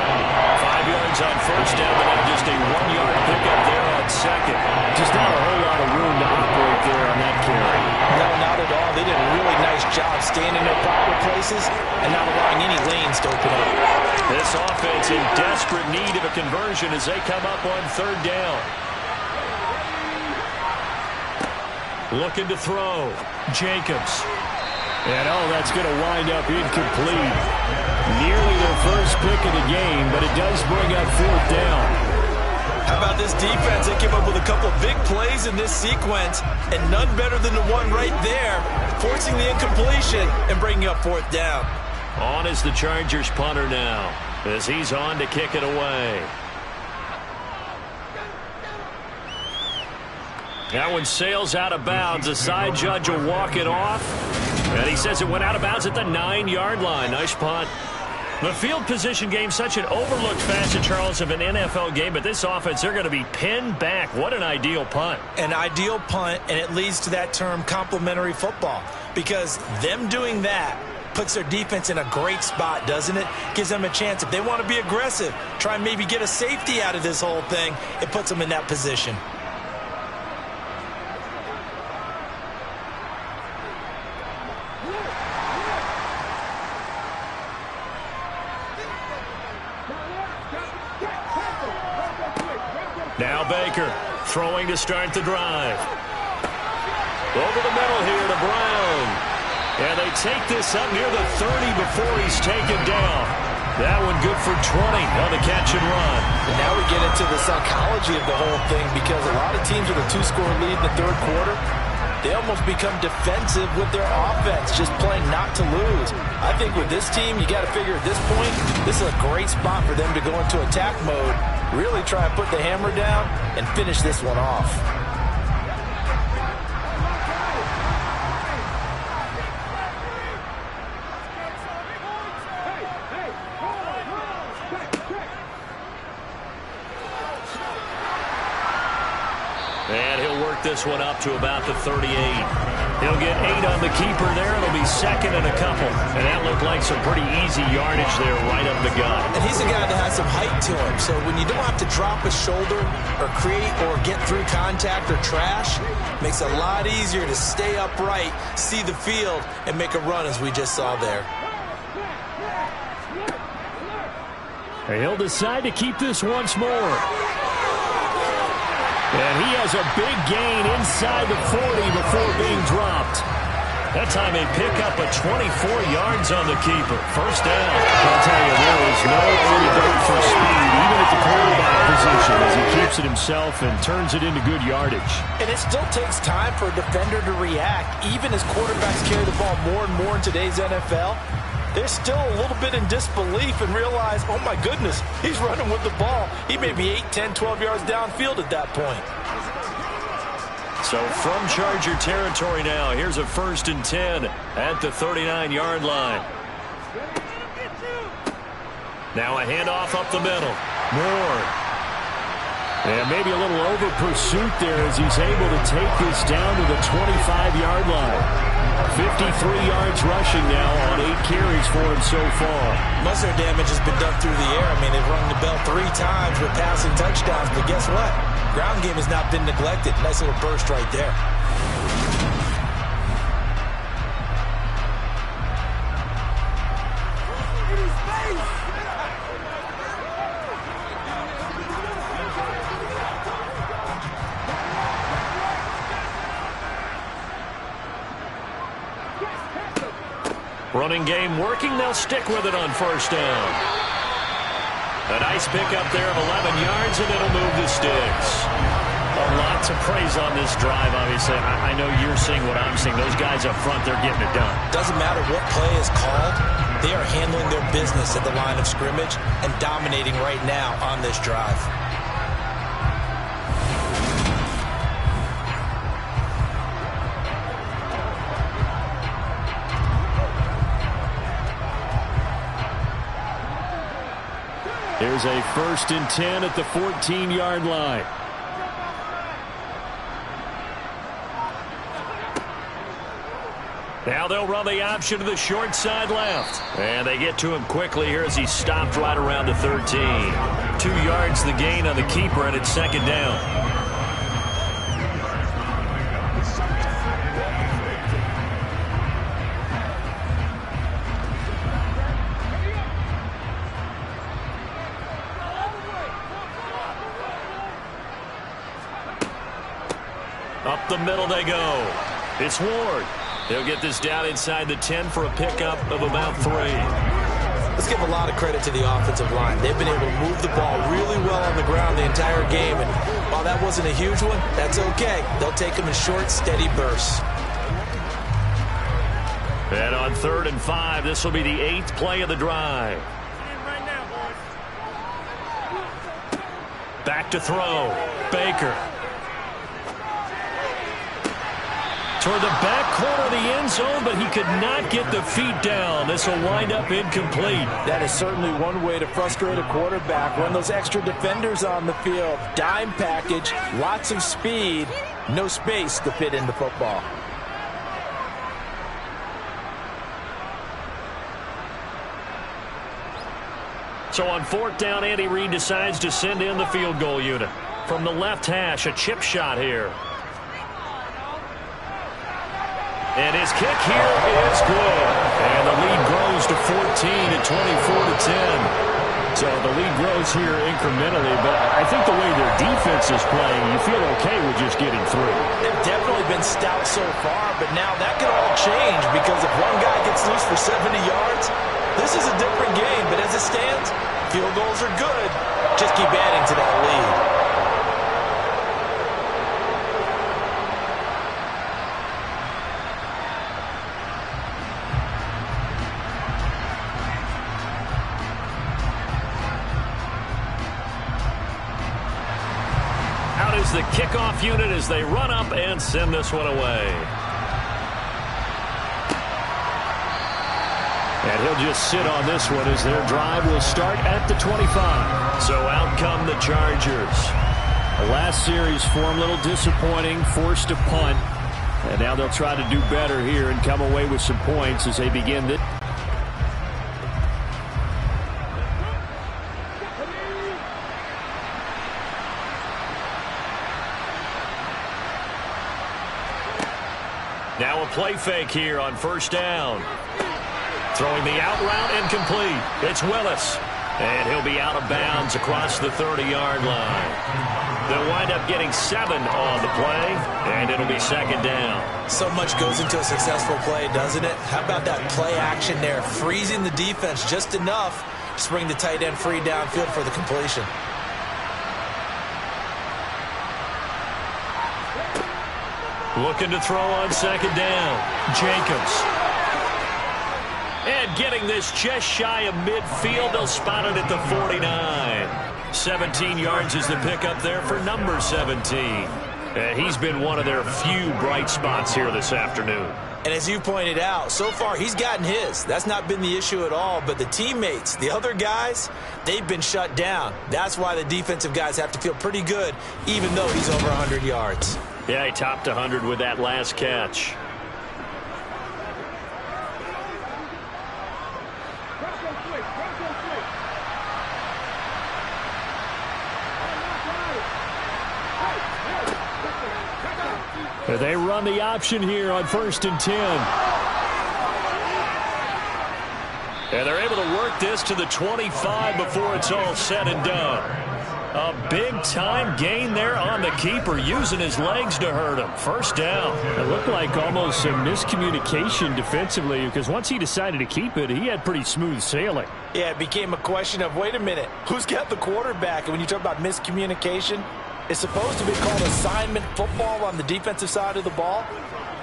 5 yards on first down, but just a 1-yard pickup there on second. Just not a whole lot of room to operate there on that carry. No, not at all. They did a really nice job staying in their proper places and not allowing any lanes to open up. This offense in desperate need of a conversion as they come up on third down. Looking to throw. Jacobs. And, that's going to wind up incomplete. Nearly their first pick of the game, but it does bring up fourth down. How about this defense? They came up with a couple of big plays in this sequence, and none better than the one right there, forcing the incompletion and bringing up fourth down. On is the Chargers punter now, as he's on to kick it away. That one sails out of bounds. The side judge will walk it off. And he says it went out of bounds at the 9-yard line. Nice punt. The field position game, such an overlooked facet, Charles, of an NFL game. But this offense, they're going to be pinned back. What an ideal punt. An ideal punt, and it leads to that term complementary football. Because them doing that puts their defense in a great spot, doesn't it? Gives them a chance. If they want to be aggressive, try and maybe get a safety out of this whole thing, it puts them in that position. Now Baker throwing to start the drive. Over the middle here to Brown. And they take this up near the 30 before he's taken down. That one good for 20 on the catch and run. And now we get into the psychology of the whole thing because a lot of teams with a 2-score lead in the third quarter, they almost become defensive with their offense, just playing not to lose. I think with this team, you got to figure at this point, this is a great spot for them to go into attack mode, really try and put the hammer down and finish this one off. And he'll work this one up to about the 38. He'll get 8 on the keeper there. It'll be second and a couple. And that looked like some pretty easy yardage there right up the gut. And he's a guy that has some height to him. So when you don't have to drop a shoulder or create or get through contact or trash, makes it a lot easier to stay upright, see the field, and make a run as we just saw there. And he'll decide to keep this once more. And he has a big gain inside the 40 before being dropped. That time they pick up a 24 yards on the keeper. First down. I'll tell you, there is no antidote for speed, even at the quarterback position, as he keeps it himself and turns it into good yardage. And it still takes time for a defender to react. Even as quarterbacks carry the ball more and more in today's NFL, they're still a little bit in disbelief and realize, oh my goodness, he's running with the ball. He may be 8, 10, 12 yards downfield at that point. So from Charger territory now, here's a 1st and 10 at the 39-yard line. Now a handoff up the middle. Moore. And maybe a little over pursuit there as he's able to take this down to the 25-yard line. 53 yards rushing now on 8 carries for him so far. Most of their damage has been done through the air. I mean, they've rung the bell 3 times with passing touchdowns, but guess what? Ground game has not been neglected. Nice little burst right there. Running game working. They'll stick with it on 1st down. A nice pickup there of 11 yards, and it'll move the sticks. A lot to praise on this drive, obviously. I know you're seeing what I'm seeing. Those guys up front, they're getting it done. Doesn't matter what play is called. They are handling their business at the line of scrimmage and dominating right now on this drive. Here's a 1st and 10 at the 14-yard line. Now they'll run the option to the short side left. And they get to him quickly here as he stopped right around the 13. 2 yards the gain on the keeper, and it's 2nd down. Up the middle they go. It's Ward. He'll get this down inside the 10 for a pickup of about 3. Let's give a lot of credit to the offensive line. They've been able to move the ball really well on the ground the entire game. And while that wasn't a huge one, that's okay. They'll take them in short, steady bursts. And on 3rd and 5, this will be the 8th play of the drive. Back to throw. Baker. Toward the back corner of the end zone, but he could not get the feet down. This will wind up incomplete. That is certainly one way to frustrate a quarterback. Run those extra defenders on the field. Dime package, lots of speed, no space to fit in the football. So on 4th down, Andy Reid decides to send in the field goal unit. From the left hash, a chip shot here. And his kick here is good. And the lead grows to 14 and 24-10. So the lead grows here incrementally, but I think the way their defense is playing, you feel okay with just getting through. They've definitely been stout so far, but now that could all change because if one guy gets loose for 70 yards, this is a different game. But as it stands, field goals are good. Just keep adding to that lead. The kickoff unit as they run up and send this one away. And he'll just sit on this one as their drive will start at the 25. So out come the Chargers. The last series for him, a little disappointing, forced to punt. And now they'll try to do better here and come away with some points as they begin this. Now a play fake here on first down. Throwing the out route incomplete. It's Willis. And he'll be out of bounds across the 30-yard line. They'll wind up getting 7 on the play, and it'll be second down. So much goes into a successful play, doesn't it? How about that play action there, freezing the defense just enough to bring the tight end free downfield for the completion. Looking to throw on second down. Jacobs. And getting this just shy of midfield. They'll spot it at the 49. 17 yards is the pickup there for number 17. He's been one of their few bright spots here this afternoon. And as you pointed out, so far he's gotten his. That's not been the issue at all. But the teammates, the other guys, they've been shut down. That's why the defensive guys have to feel pretty good, even though he's over 100 yards. Yeah, he topped 100 with that last catch. They run the option here on 1st and 10. And they're able to work this to the 25 before it's all said and done. A big-time gain there on the keeper, using his legs to hurt him. First down. It looked like almost some miscommunication defensively, because once he decided to keep it, he had pretty smooth sailing. Yeah, it became a question of, wait a minute, who's got the quarterback? And when you talk about miscommunication, it's supposed to be called assignment football on the defensive side of the ball,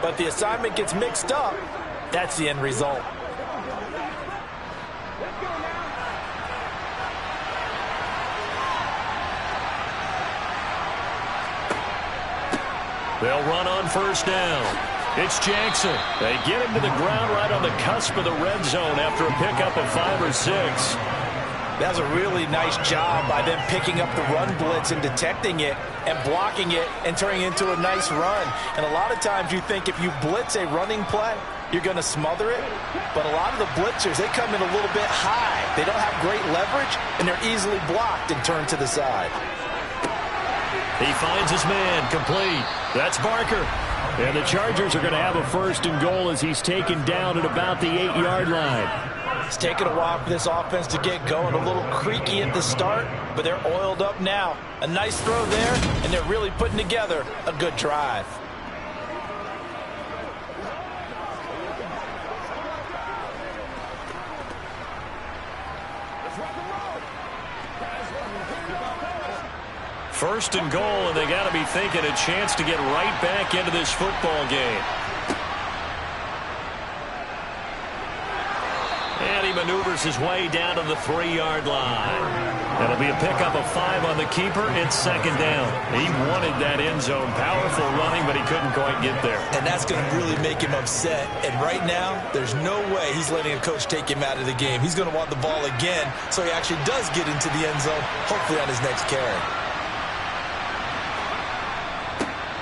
but the assignment gets mixed up. That's the end result. They'll run on first down. It's Jackson. They get him to the ground right on the cusp of the red zone after a pickup of 5 or 6. That was a really nice job by them picking up the run blitz and detecting it and blocking it and turning it into a nice run. And a lot of times you think if you blitz a running play, you're going to smother it. But a lot of the blitzers, they come in a little bit high. They don't have great leverage, and they're easily blocked and turned to the side. He finds his man, complete. That's Barker. And the Chargers are going to have a 1st and goal as he's taken down at about the 8-yard line. It's taken a while for this offense to get going. A little creaky at the start, but they're oiled up now. A nice throw there, and they're really putting together a good drive. First and goal, and they got to be thinking a chance to get right back into this football game. And he maneuvers his way down to the 3-yard line. That'll be a pickup of 5 on the keeper. It's second down. He wanted that end zone. Powerful running, but he couldn't quite get there. And that's going to really make him upset. And right now, there's no way he's letting a coach take him out of the game. He's going to want the ball again, so he actually does get into the end zone, hopefully on his next carry.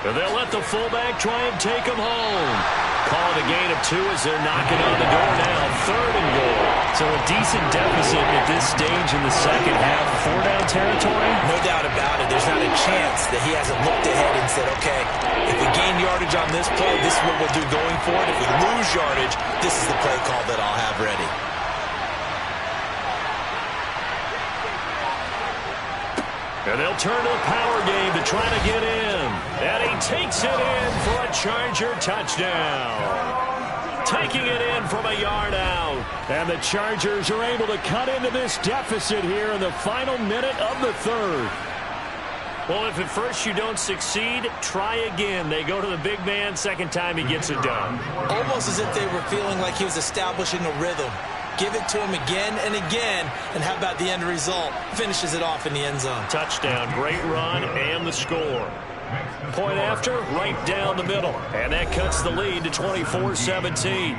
And they'll let the fullback try and take him home. Call it a gain of 2 as they're knocking on the door now. 3rd and goal. So a decent deficit at this stage in the second half. 4-down territory? No doubt about it. There's not a chance that he hasn't looked ahead and said, okay, if we gain yardage on this play, this is what we'll do going forward. If we lose yardage, this is the play call that I'll have ready. And they'll turn to the power game to try to get in. And he takes it in for a Charger touchdown. Taking it in from a yard out. And the Chargers are able to cut into this deficit here in the final minute of the 3rd. Well, if at first you don't succeed, try again. They go to the big man. Second time he gets it done. Almost as if they were feeling like he was establishing a rhythm. Give it to him again and again, and how about the end result? Finishes it off in the end zone. Touchdown, great run, and the score. Point after, right down the middle. And that cuts the lead to 24-17.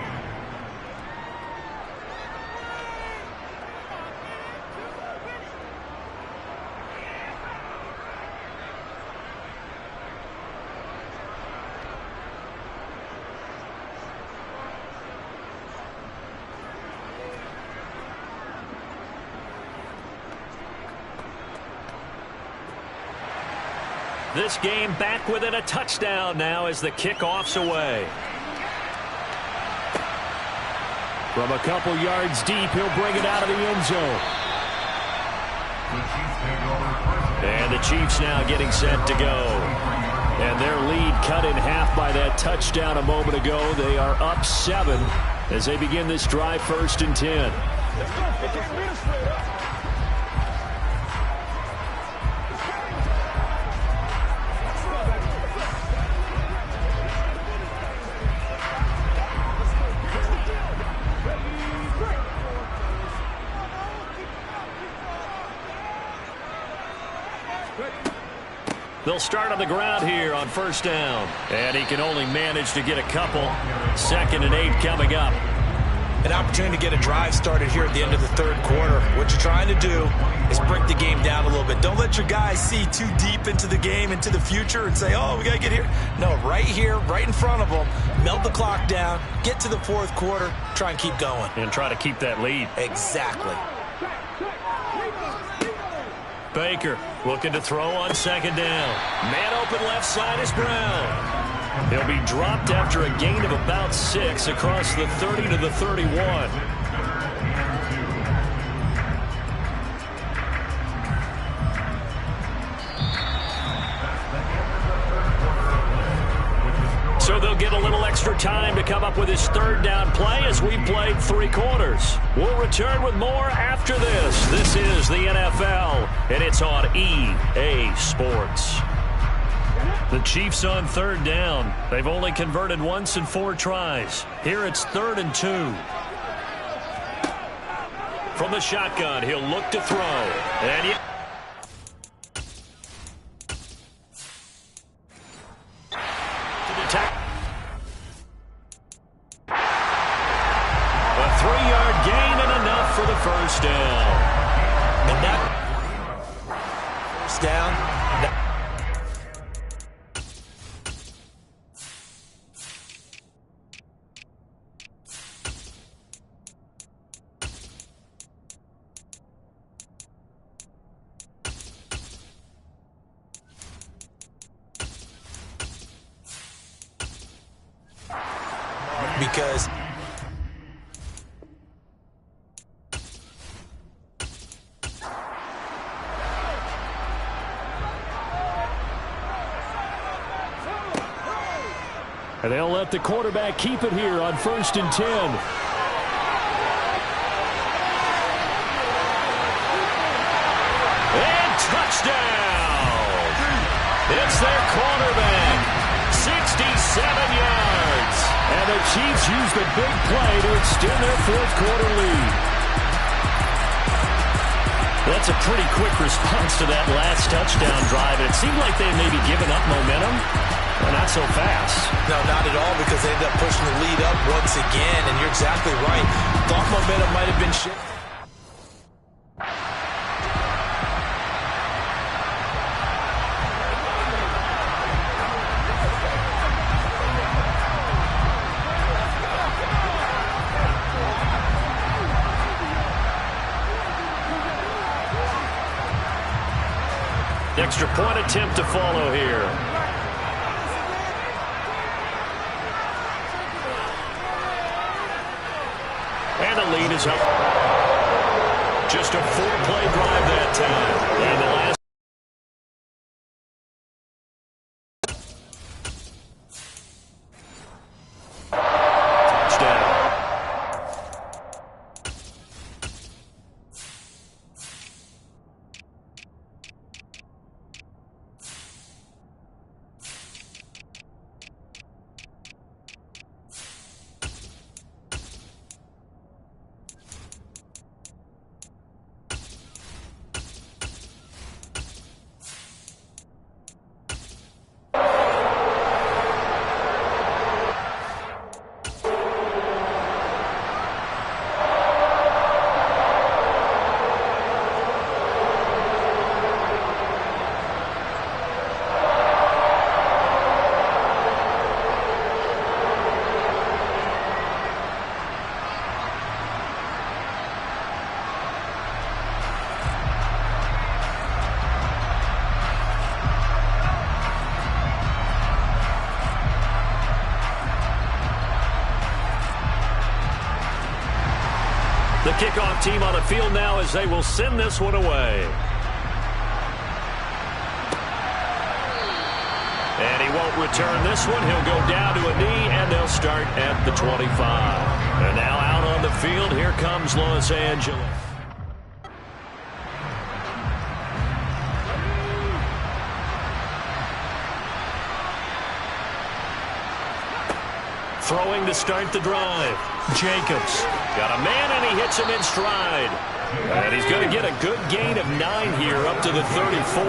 This game back within a touchdown now as the kickoff's away. From a couple yards deep, he'll bring it out of the end zone. And the Chiefs now getting set to go. And their lead cut in half by that touchdown a moment ago. They are up 7 as they begin this drive, 1st and 10. They'll start on the ground here on 1st down. And he can only manage to get a couple. 2nd and 8 coming up. An opportunity to get a drive started here at the end of the 3rd quarter. What you're trying to do is break the game down a little bit. Don't let your guys see too deep into the game, into the future, and say, oh, we got to get here. No, right here, right in front of them, melt the clock down, get to the 4th quarter, try and keep going. And try to keep that lead. Exactly. Baker looking to throw on 2nd down. Man open left side is Brown. He'll be dropped after a gain of about 6 across the 30 to the 31. So they'll get a little extra time to come up with his 3rd down play as we played 3 quarters. We'll return with more after this. This is the NFL, and it's on EA Sports. The Chiefs on 3rd down. They've only converted once in 4 tries. Here it's 3rd and 2. From the shotgun, he'll look to throw. And a 3-yard gain and enough for the 1st down. And that 1st down. Because and they'll let the quarterback keep it here on 1st and 10. And touchdown! It's their quarterback. 67 yards. And the Chiefs use the big play to extend their 4th quarter lead. That's a pretty quick response to that last touchdown drive. It seemed like they maybe given up momentum. Well, not so fast. No, not at all, because they ended up pushing the lead up once again, and you're exactly right. Thought momentum might have been shifted. Extra point attempt to follow here. And the lead is up. Just a 4-play drive that time. And the last touchdown. The kickoff team on the field now as they will send this one away. And he won't return this one. He'll go down to a knee, and they'll start at the 25. And now out on the field, here comes Los Angeles. Throwing to start the drive. Jacobs got a man, and he hits him in stride. And he's going to get a good gain of 9 here up to the 34.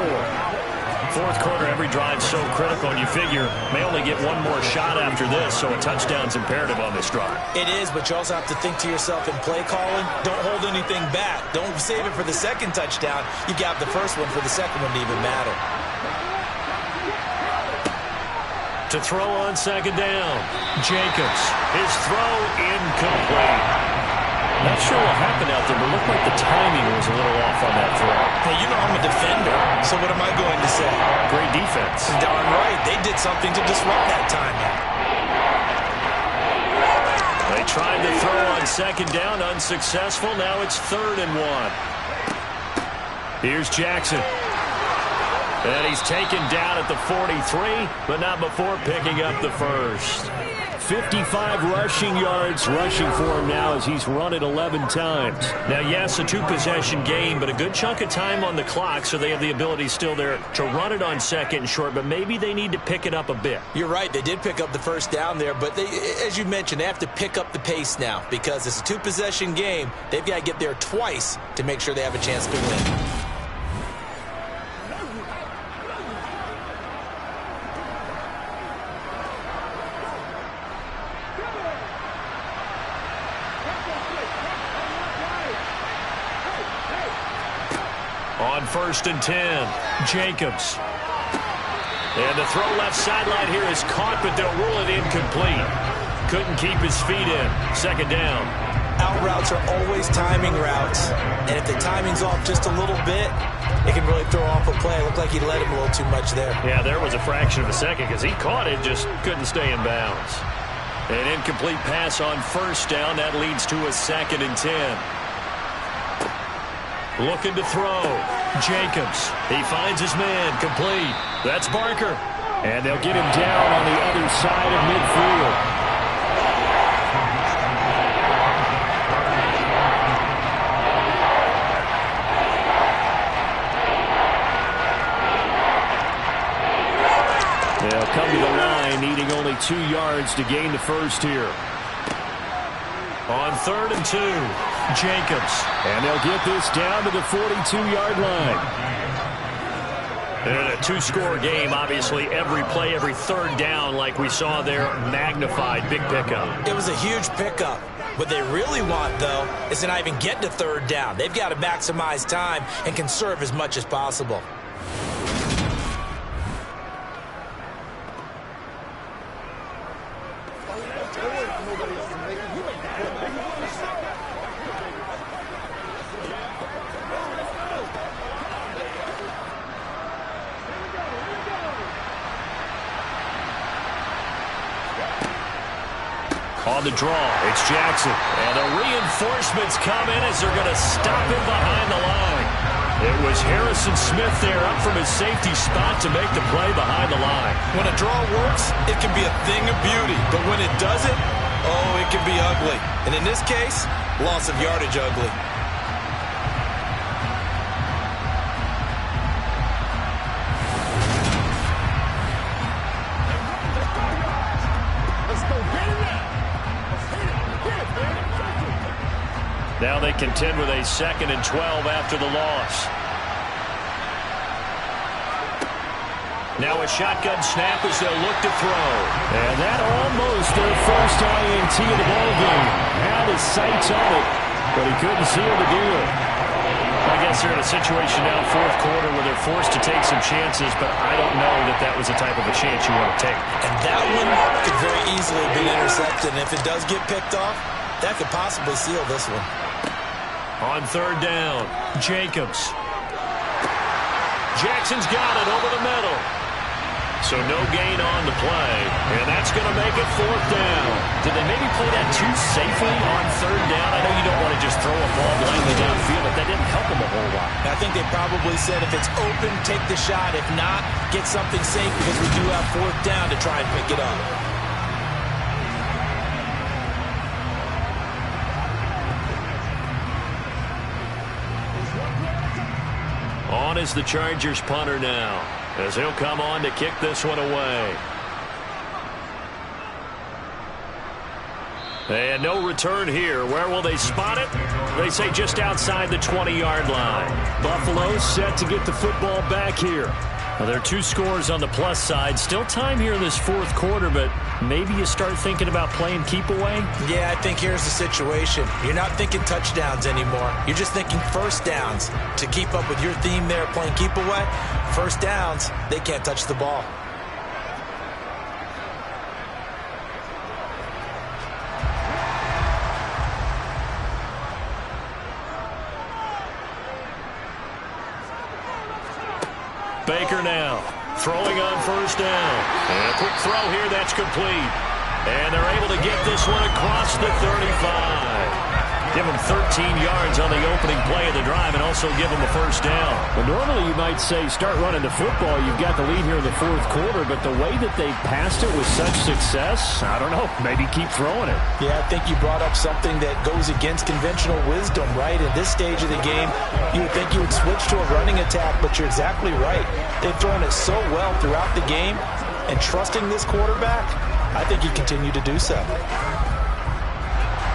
Fourth quarter, every drive's so critical, and you figure may only get one more shot after this, so a touchdown's imperative on this drive. It is, but you also have to think to yourself in play calling, don't hold anything back. Don't save it for the second touchdown. You got the first one for the second one to even matter. To throw on second down. Jacobs. His throw incomplete. Not sure what happened out there, but it looked like the timing was a little off on that throw. Hey, you know I'm a defender, so what am I going to say? Great defense. Darn right. They did something to disrupt that timing. They tried to throw on second down, unsuccessful. Now it's 3rd and 1. Here's Jackson. And he's taken down at the 43, but not before picking up the first. 55 rushing yards rushing for him now as he's run it 11 times. Now, yes, a 2-possession game, but a good chunk of time on the clock, so they have the ability still there to run it on second and short, but maybe they need to pick it up a bit. You're right. They did pick up the first down there, but they, as you mentioned, they have to pick up the pace now because it's a 2-possession game. They've got to get there twice to make sure they have a chance to win. On 1st and 10, Jacobs. And the throw left sideline here is caught, but they'll rule it incomplete. Couldn't keep his feet in. Second down. Out routes are always timing routes, and if the timing's off just a little bit, it can really throw off a play. It looked like he let him a little too much there. Yeah, there was a fraction of a second because he caught it, just couldn't stay in bounds. An incomplete pass on 1st down. That leads to a 2nd and 10. Looking to throw. Jacobs. He finds his man. Complete. That's Barker. And they'll get him down on the other side of midfield. They'll come to the line, needing only 2 yards to gain the first here. On 3rd and 2, Jacobs. And they'll get this down to the 42-yard line. And a 2-score game, obviously, every play, every 3rd down, like we saw there, magnified, big pickup. It was a huge pickup. What they really want, though, is to not even get to 3rd down. They've got to maximize time and conserve as much as possible. On the draw, it's Jackson. And the reinforcements come in as they're going to stop him behind the line. It was Harrison Smith there up from his safety spot to make the play behind the line. When a draw works, it can be a thing of beauty. But when it doesn't, oh, it can be ugly. And in this case, loss of yardage ugly. Now they contend with a 2nd and 12 after the loss. Now a shotgun snap as they'll look to throw. And that almost their first INT of the ballgame. Had his sights on it, but he couldn't seal the deal. I guess they're in a situation now, 4th quarter, where they're forced to take some chances, but I don't know that that was the type of a chance you want to take. And that one could very easily have been intercepted. And if it does get picked off, that could possibly seal this one. On 3rd down, Jacobs. Jackson's got it over the middle. So no gain on the play, and that's going to make it 4th down. Did they maybe play that too safely on 3rd down? I know you don't want to just throw a ball blindly downfield, but that didn't help them a whole lot. I think they probably said if it's open, take the shot. If not, get something safe because we do have 4th down to try and pick it up. On is the Chargers punter now, as he'll come on to kick this one away. And no return here. Where will they spot it? They say just outside the 20-yard line. Buffalo set to get the football back here. Well, there are 2 scores on the plus side. Still time here in this 4th quarter, but maybe you start thinking about playing keep away? Yeah, I think here's the situation. You're not thinking touchdowns anymore. You're just thinking first downs. To keep up with your theme there, playing keep away, first downs, they can't touch the ball. Baker now, throwing on 1st down. And a quick throw here, that's complete. And they're able to get this one across the 35. Give them 13 yards on the opening play of the drive and also give them a 1st down. Well, normally you might say start running the football. You've got the lead here in the 4th quarter, but the way that they passed it with such success, I don't know, maybe keep throwing it. Yeah, I think you brought up something that goes against conventional wisdom, right? At this stage of the game, you would think you would switch to a running attack, but you're exactly right. They've thrown it so well throughout the game, and trusting this quarterback, I think you continue to do so.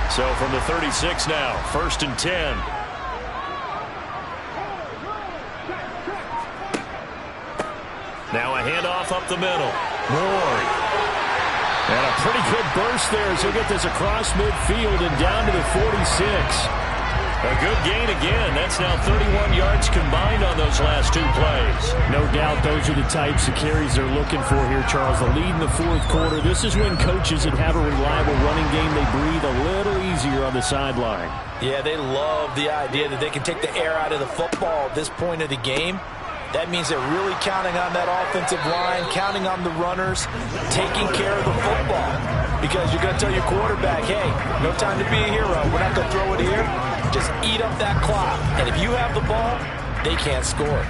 So from the 36 now, 1st and 10. Now a handoff up the middle. Ward. And a pretty good burst there as he'll get this across midfield and down to the 46. A good gain again. That's now 31 yards combined on those last 2 plays. No doubt those are the types of carries they're looking for here, Charles. The lead in the 4th quarter. This is when coaches that have a reliable running game, they breathe a little easier on the sideline. Yeah, they love the idea that they can take the air out of the football at this point of the game. That means they're really counting on that offensive line, counting on the runners, taking care of the football. Because you're going to tell your quarterback, hey, no time to be a hero. We're not going to throw it here. Just eat up that clock. And if you have the ball, they can't score.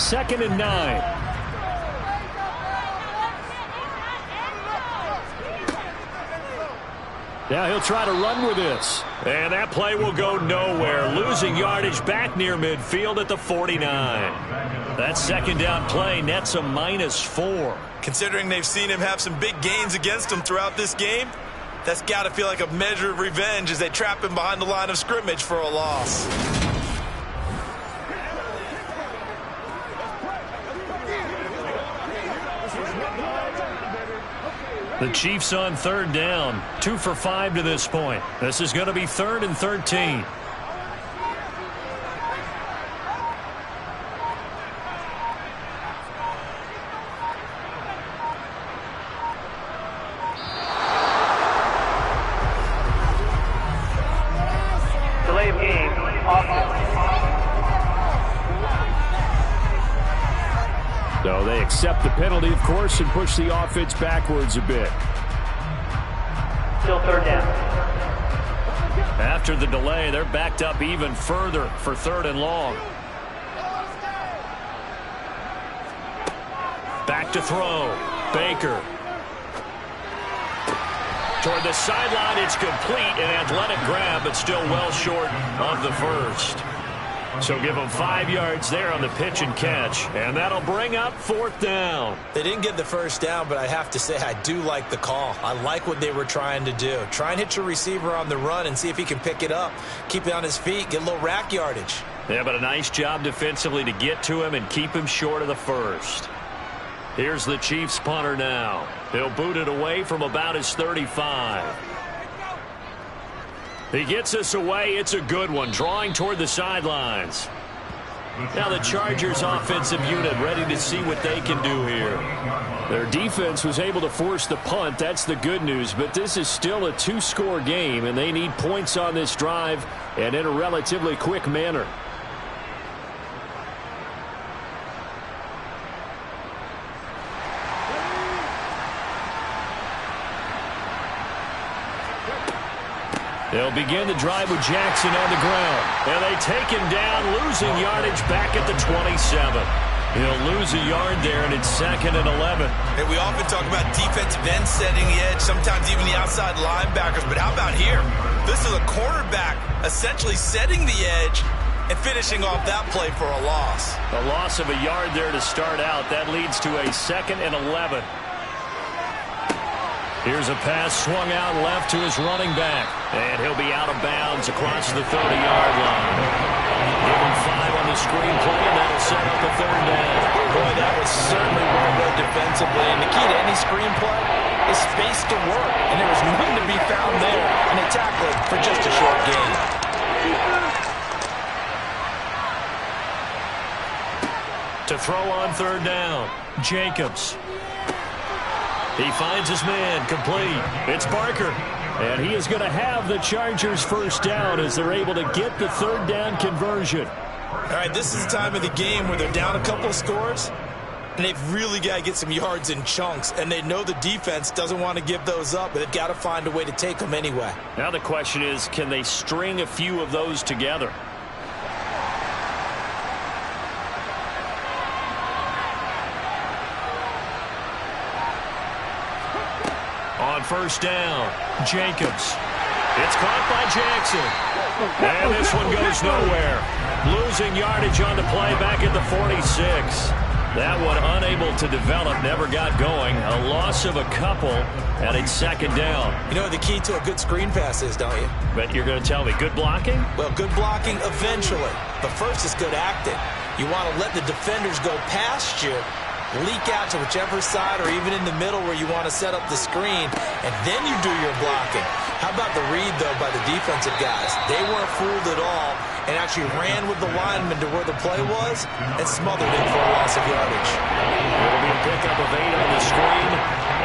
2nd and 9. Now he'll try to run with this. And that play will go nowhere. Losing yardage back near midfield at the 49. That 2nd down play nets a -4. Considering they've seen him have some big gains against him throughout this game, that's got to feel like a measure of revenge as they trap him behind the line of scrimmage for a loss. The Chiefs on 3rd down. 2 for 5 to this point. This is going to be 3rd and 13. Delay of game. Offense. So they accept the penalty, of course, and push the offense backwards a bit. Still 3rd down. After the delay, they're backed up even further for 3rd and long. Back to throw. Baker. Toward the sideline, it's complete. An athletic grab, but still well short of the 1st. So give them 5 yards there on the pitch and catch. And that'll bring up 4th down. They didn't get the 1st down, but I have to say I do like the call. I like what they were trying to do. Try and hit your receiver on the run and see if he can pick it up. Keep it on his feet, get a little rack yardage. Yeah, but a nice job defensively to get to him and keep him short of the 1st. Here's the Chiefs punter now. He'll boot it away from about his 35. He gets us away. It's a good one, drawing toward the sidelines. Now the Chargers offensive unit ready to see what they can do here. Their defense was able to force the punt. That's the good news. But this is still a 2-score game, and they need points on this drive and in a relatively quick manner. They'll begin the drive with Jackson on the ground. And they take him down, losing yardage back at the 27. He'll lose a yard there, and it's 2nd and 11. And we often talk about defensive ends setting the edge, sometimes even the outside linebackers. But how about here? This is a cornerback essentially setting the edge and finishing off that play for a loss. A loss of a yard there to start out. That leads to a 2nd and 11. Here's a pass swung out left to his running back. And he'll be out of bounds across the 30-yard line. Give him 5 on the screen play, and that'll set up a 3rd down. Boy, that was certainly well read defensively. And the key to any screen play is space to work. And there was none to be found there. And they tackled it for just a short gain. To throw on 3rd down, Jacobs. He finds his man, complete. It's Barker. And he is going to have the Chargers' 1st down as they're able to get the 3rd down conversion. All right, this is the time of the game where they're down a couple of scores, and they've really got to get some yards in chunks. And they know the defense doesn't want to give those up, but they've got to find a way to take them anyway. Now the question is, can they string a few of those together? On 1st down, Jacobs. It's caught by Jackson. And this one goes nowhere. Losing yardage on the play back at the 46. That one unable to develop, never got going. A loss of a couple, and it's 2nd down. You know what the key to a good screen pass is, don't you? But you're going to tell me good blocking? Well, good blocking eventually. But first is good acting. You want to let the defenders go past you, leak out to whichever side or even in the middle where you want to set up the screen, and then you do your blocking. How about the read, though, by the defensive guys? They weren't fooled at all and actually ran with the lineman to where the play was and smothered him for a loss of yardage. It'll be a pickup of 8 on the screen,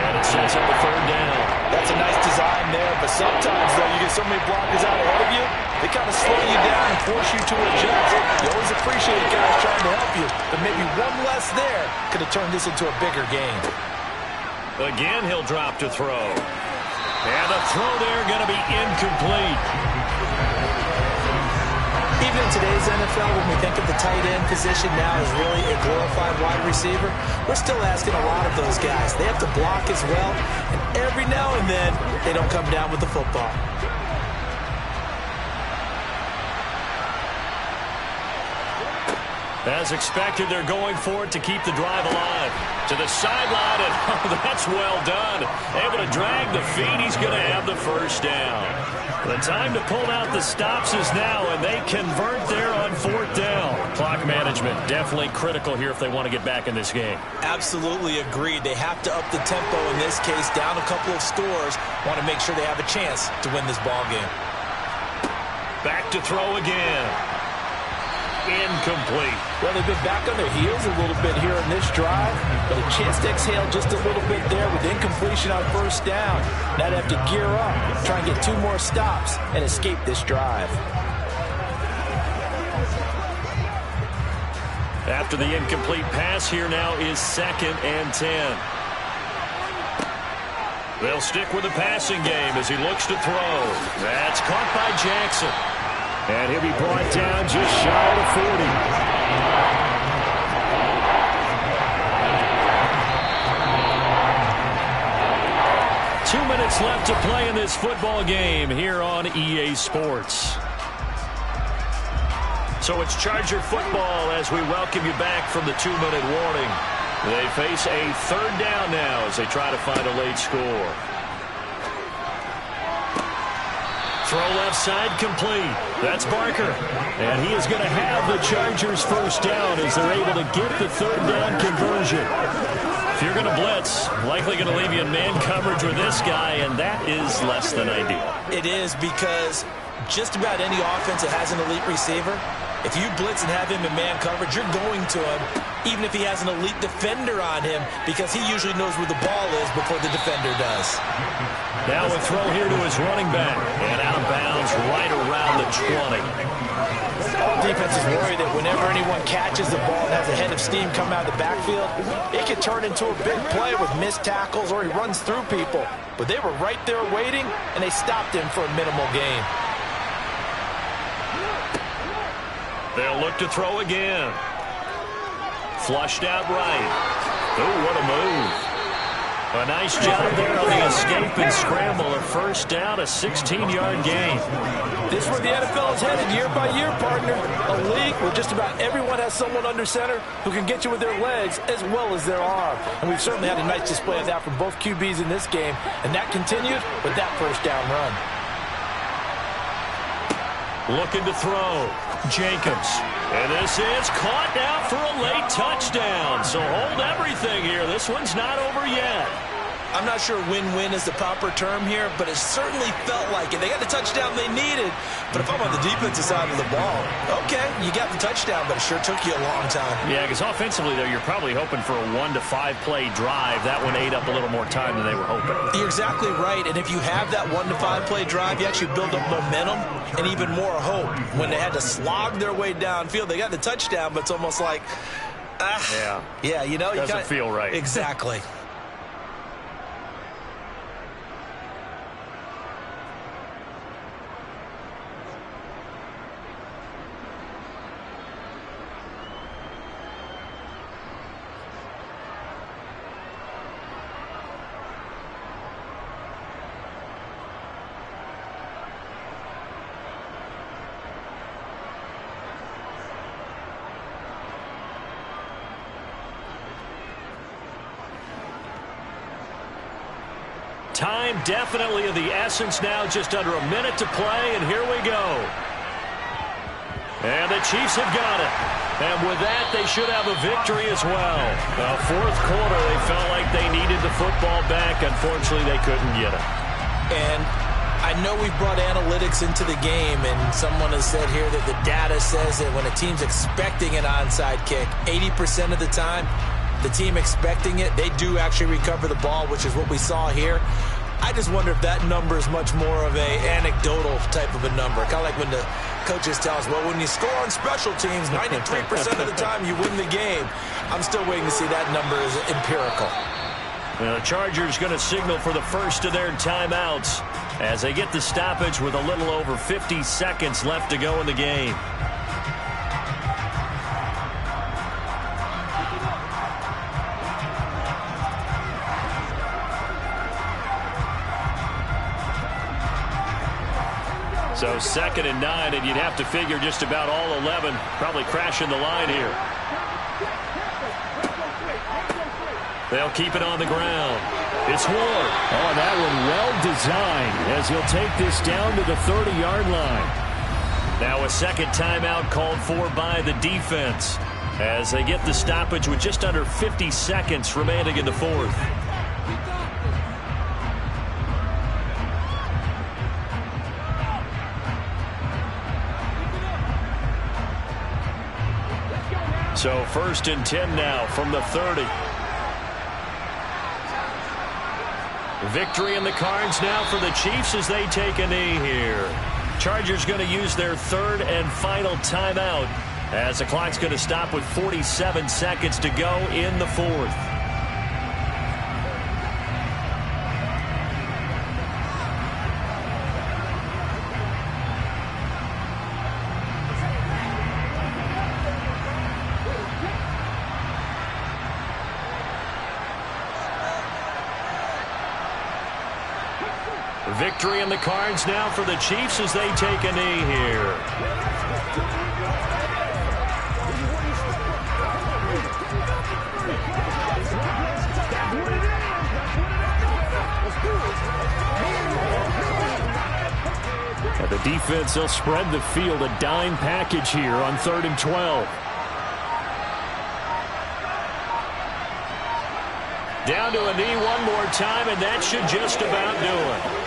and it sets up a 3rd down. That's a nice design there, but sometimes, though, you get so many blockers out ahead of you, they kind of slow you down and force you to adjust. You always appreciate guys trying to help you, but maybe one less there could have turned this into a bigger game. Again, he'll drop to throw. And the throw there going to be incomplete. Even in today's NFL, when we think of the tight end position now as really a glorified wide receiver, we're still asking a lot of those guys. They have to block as well, and every now and then, they don't come down with the football. As expected, they're going for it to keep the drive alive. To the sideline, and oh, that's well done. Able to drag the feet. He's going to have the 1st down. The time to pull out the stops is now, and they convert there on 4th down. Clock management definitely critical here if they want to get back in this game. Absolutely agreed. They have to up the tempo in this case, down a couple of scores. Want to make sure they have a chance to win this ball game. Back to throw again. Incomplete. Well, they've been back on their heels a little bit here in this drive, but a chance to exhale just a little bit there with incompletion on 1st down. Now they have to gear up, try and get 2 more stops, and escape this drive. After the incomplete pass, here now is 2nd and 10. They'll stick with the passing game as he looks to throw. That's caught by Jackson. And he'll be brought down just shy of 40. Two minutes left to play in this football game here on EA Sports. So it's Charger football as we welcome you back from the 2-minute warning. They face a 3rd down now as they try to find a late score. Throw left side complete. That's Barker. And he is going to have the Chargers' 1st down as they're able to get the 3rd down conversion. If you're going to blitz, likely going to leave you in man coverage with this guy, and that is less than ideal. It is, because just about any offense that has an elite receiver, if you blitz and have him in man coverage, you're going to him, even if he has an elite defender on him, because he usually knows where the ball is before the defender does. Now a throw here to his running back, and out of bounds right around the 20. defenses worry that whenever anyone catches the ball and has a head of steam come out of the backfield, it can turn into a big play with missed tackles or he runs through people. But they were right there waiting, and they stopped him for a minimal gain. They'll look to throw again. Flushed out right. Oh, what a move. A nice job there on the escape and scramble. A first down, a 16-yard gain. This is where the NFL is headed year by year, partner. A league where just about everyone has someone under center who can get you with their legs as well as their arm. And we've certainly had a nice display of that from both QBs in this game. And that continued with that first down run. Looking to throw. Jacobs. And this is caught now for a late touchdown. So hold everything here. This one's not over yet. I'm not sure win-win is the proper term here, but it certainly felt like it. They got the touchdown they needed, but if I'm on the defensive side of the ball, okay, you got the touchdown, but it sure took you a long time. Yeah, because offensively, though, you're probably hoping for a 1 to 5 play drive. That one ate up a little more time than they were hoping. You're exactly right, and if you have that 1 to 5 play drive, you actually build up momentum and even more hope. When they had to slog their way downfield, they got the touchdown, but it's almost like, yeah, you know, doesn't feel right. Exactly. Time definitely of the essence now, just under a minute to play, and here we go. And the Chiefs have got it. And with that, they should have a victory as well. Fourth quarter, they felt like they needed the football back. Unfortunately, they couldn't get it. And I know we've brought analytics into the game, and someone has said here that the data says that when a team's expecting an onside kick, 80% of the time, the team expecting it, they do actually recover the ball, which is what we saw here. I just wonder if that number is much more of a anecdotal type of a number. Kind of like when the coaches tell us, well, when you score on special teams, 93% of the time you win the game. I'm still waiting to see that number is empirical. The Chargers going to signal for the first of their timeouts as they get the stoppage with a little over 50 seconds left to go in the game. So 2nd and 9, and you'd have to figure just about all 11 probably crashing the line here. They'll keep it on the ground. It's Ward. Oh, that one well designed as he'll take this down to the 30-yard line. Now a second timeout called for by the defense as they get the stoppage with just under 50 seconds remaining in the fourth. So 1st and 10 now from the 30. Victory in the cards now for the Chiefs as they take a knee here. Chargers going to use their 3rd and final timeout as the clock's going to stop with 47 seconds to go in the fourth. Victory in the cards now for the Chiefs as they take a knee here. And the defense, they'll spread the field, a dime package here on 3rd and 12. Down to a knee one more time, and that should just about do it.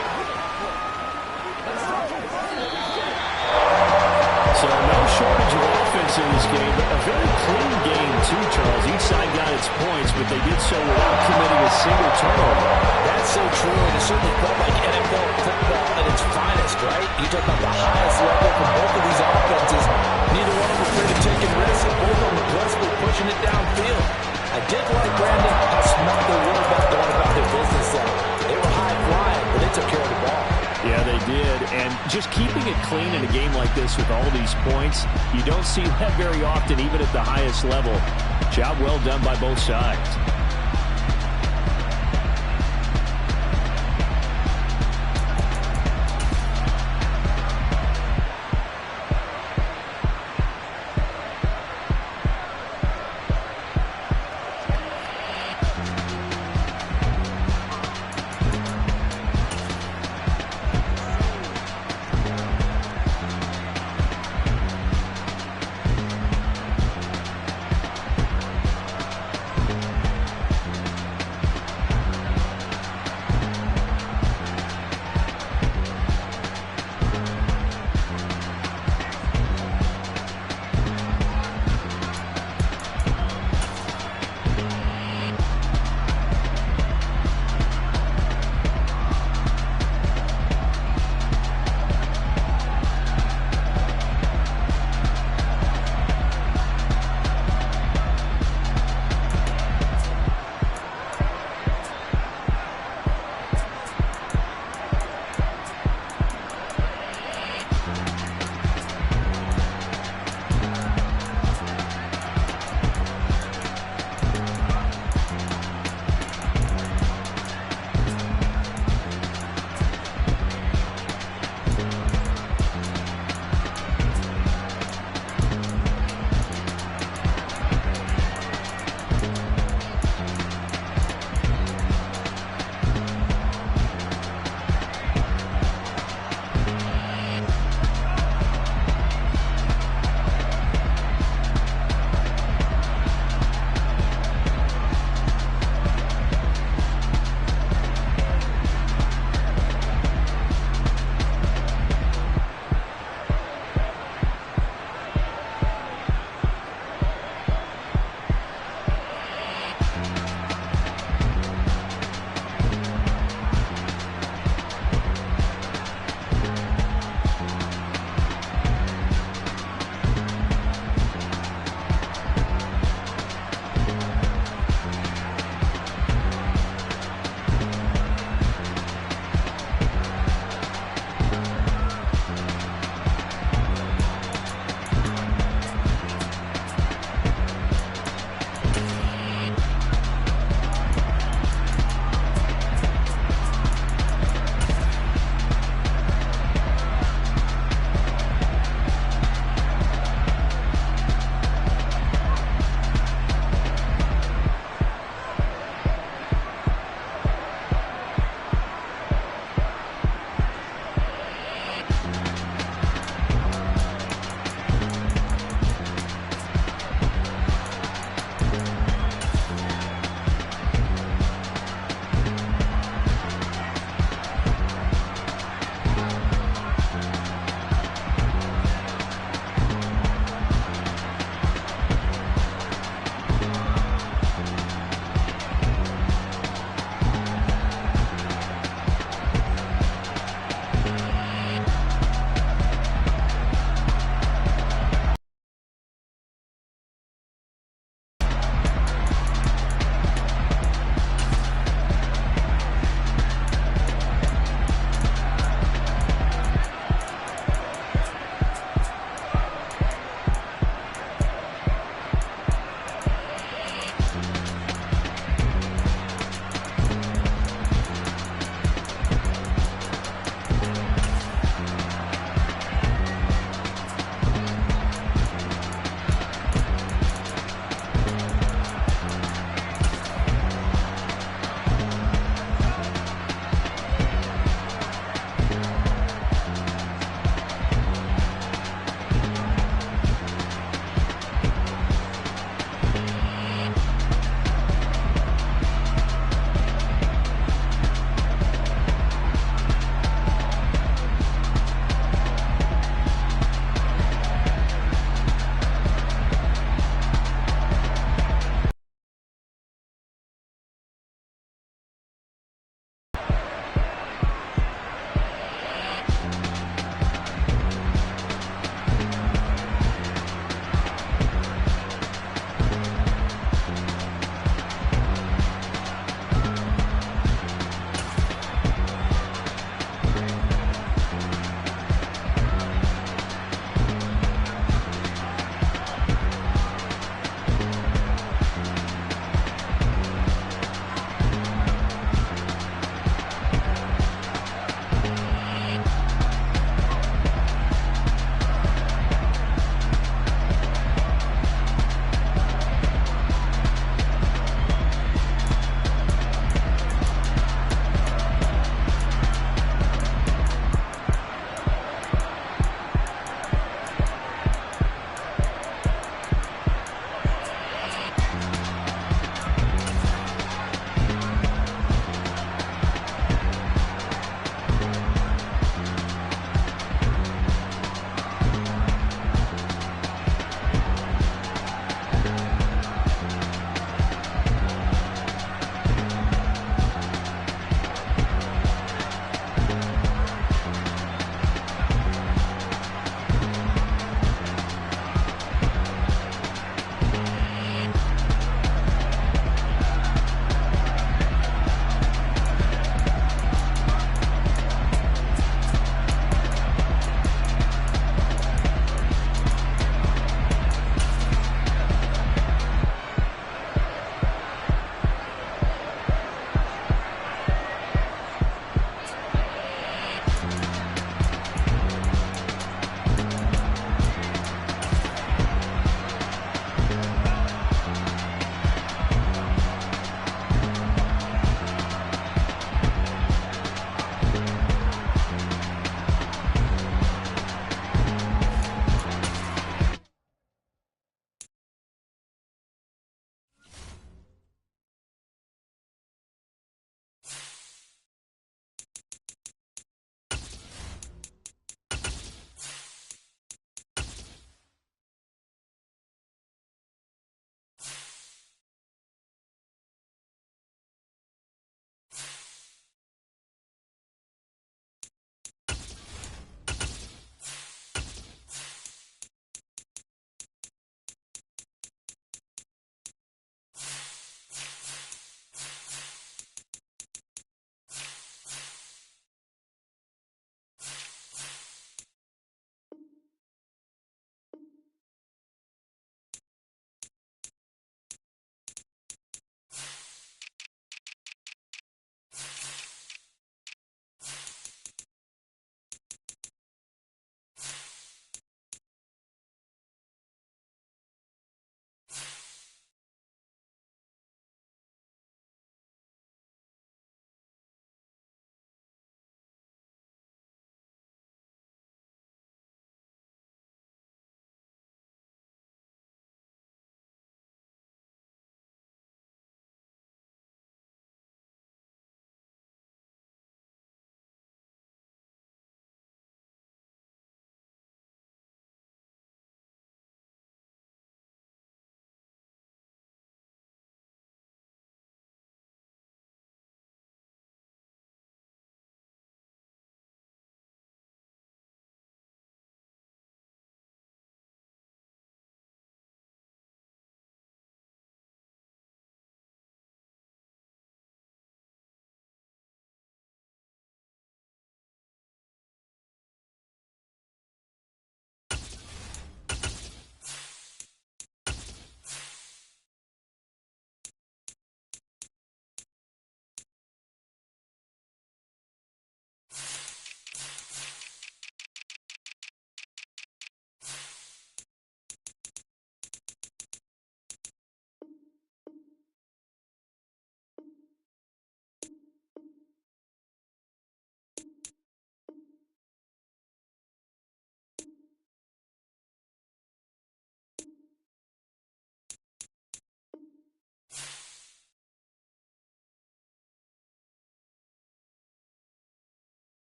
So no shortage of offense in this game, but a very clean game too, Charles. Each side got its points, but they did so without committing a single turnover. That's so true, and it certainly felt like NFL football at its finest, right? You talk about the highest level from both of these offenses. Neither one of just keeping it clean in a game like this with all these points, you don't see that very often, even at the highest level. Job well done by both sides.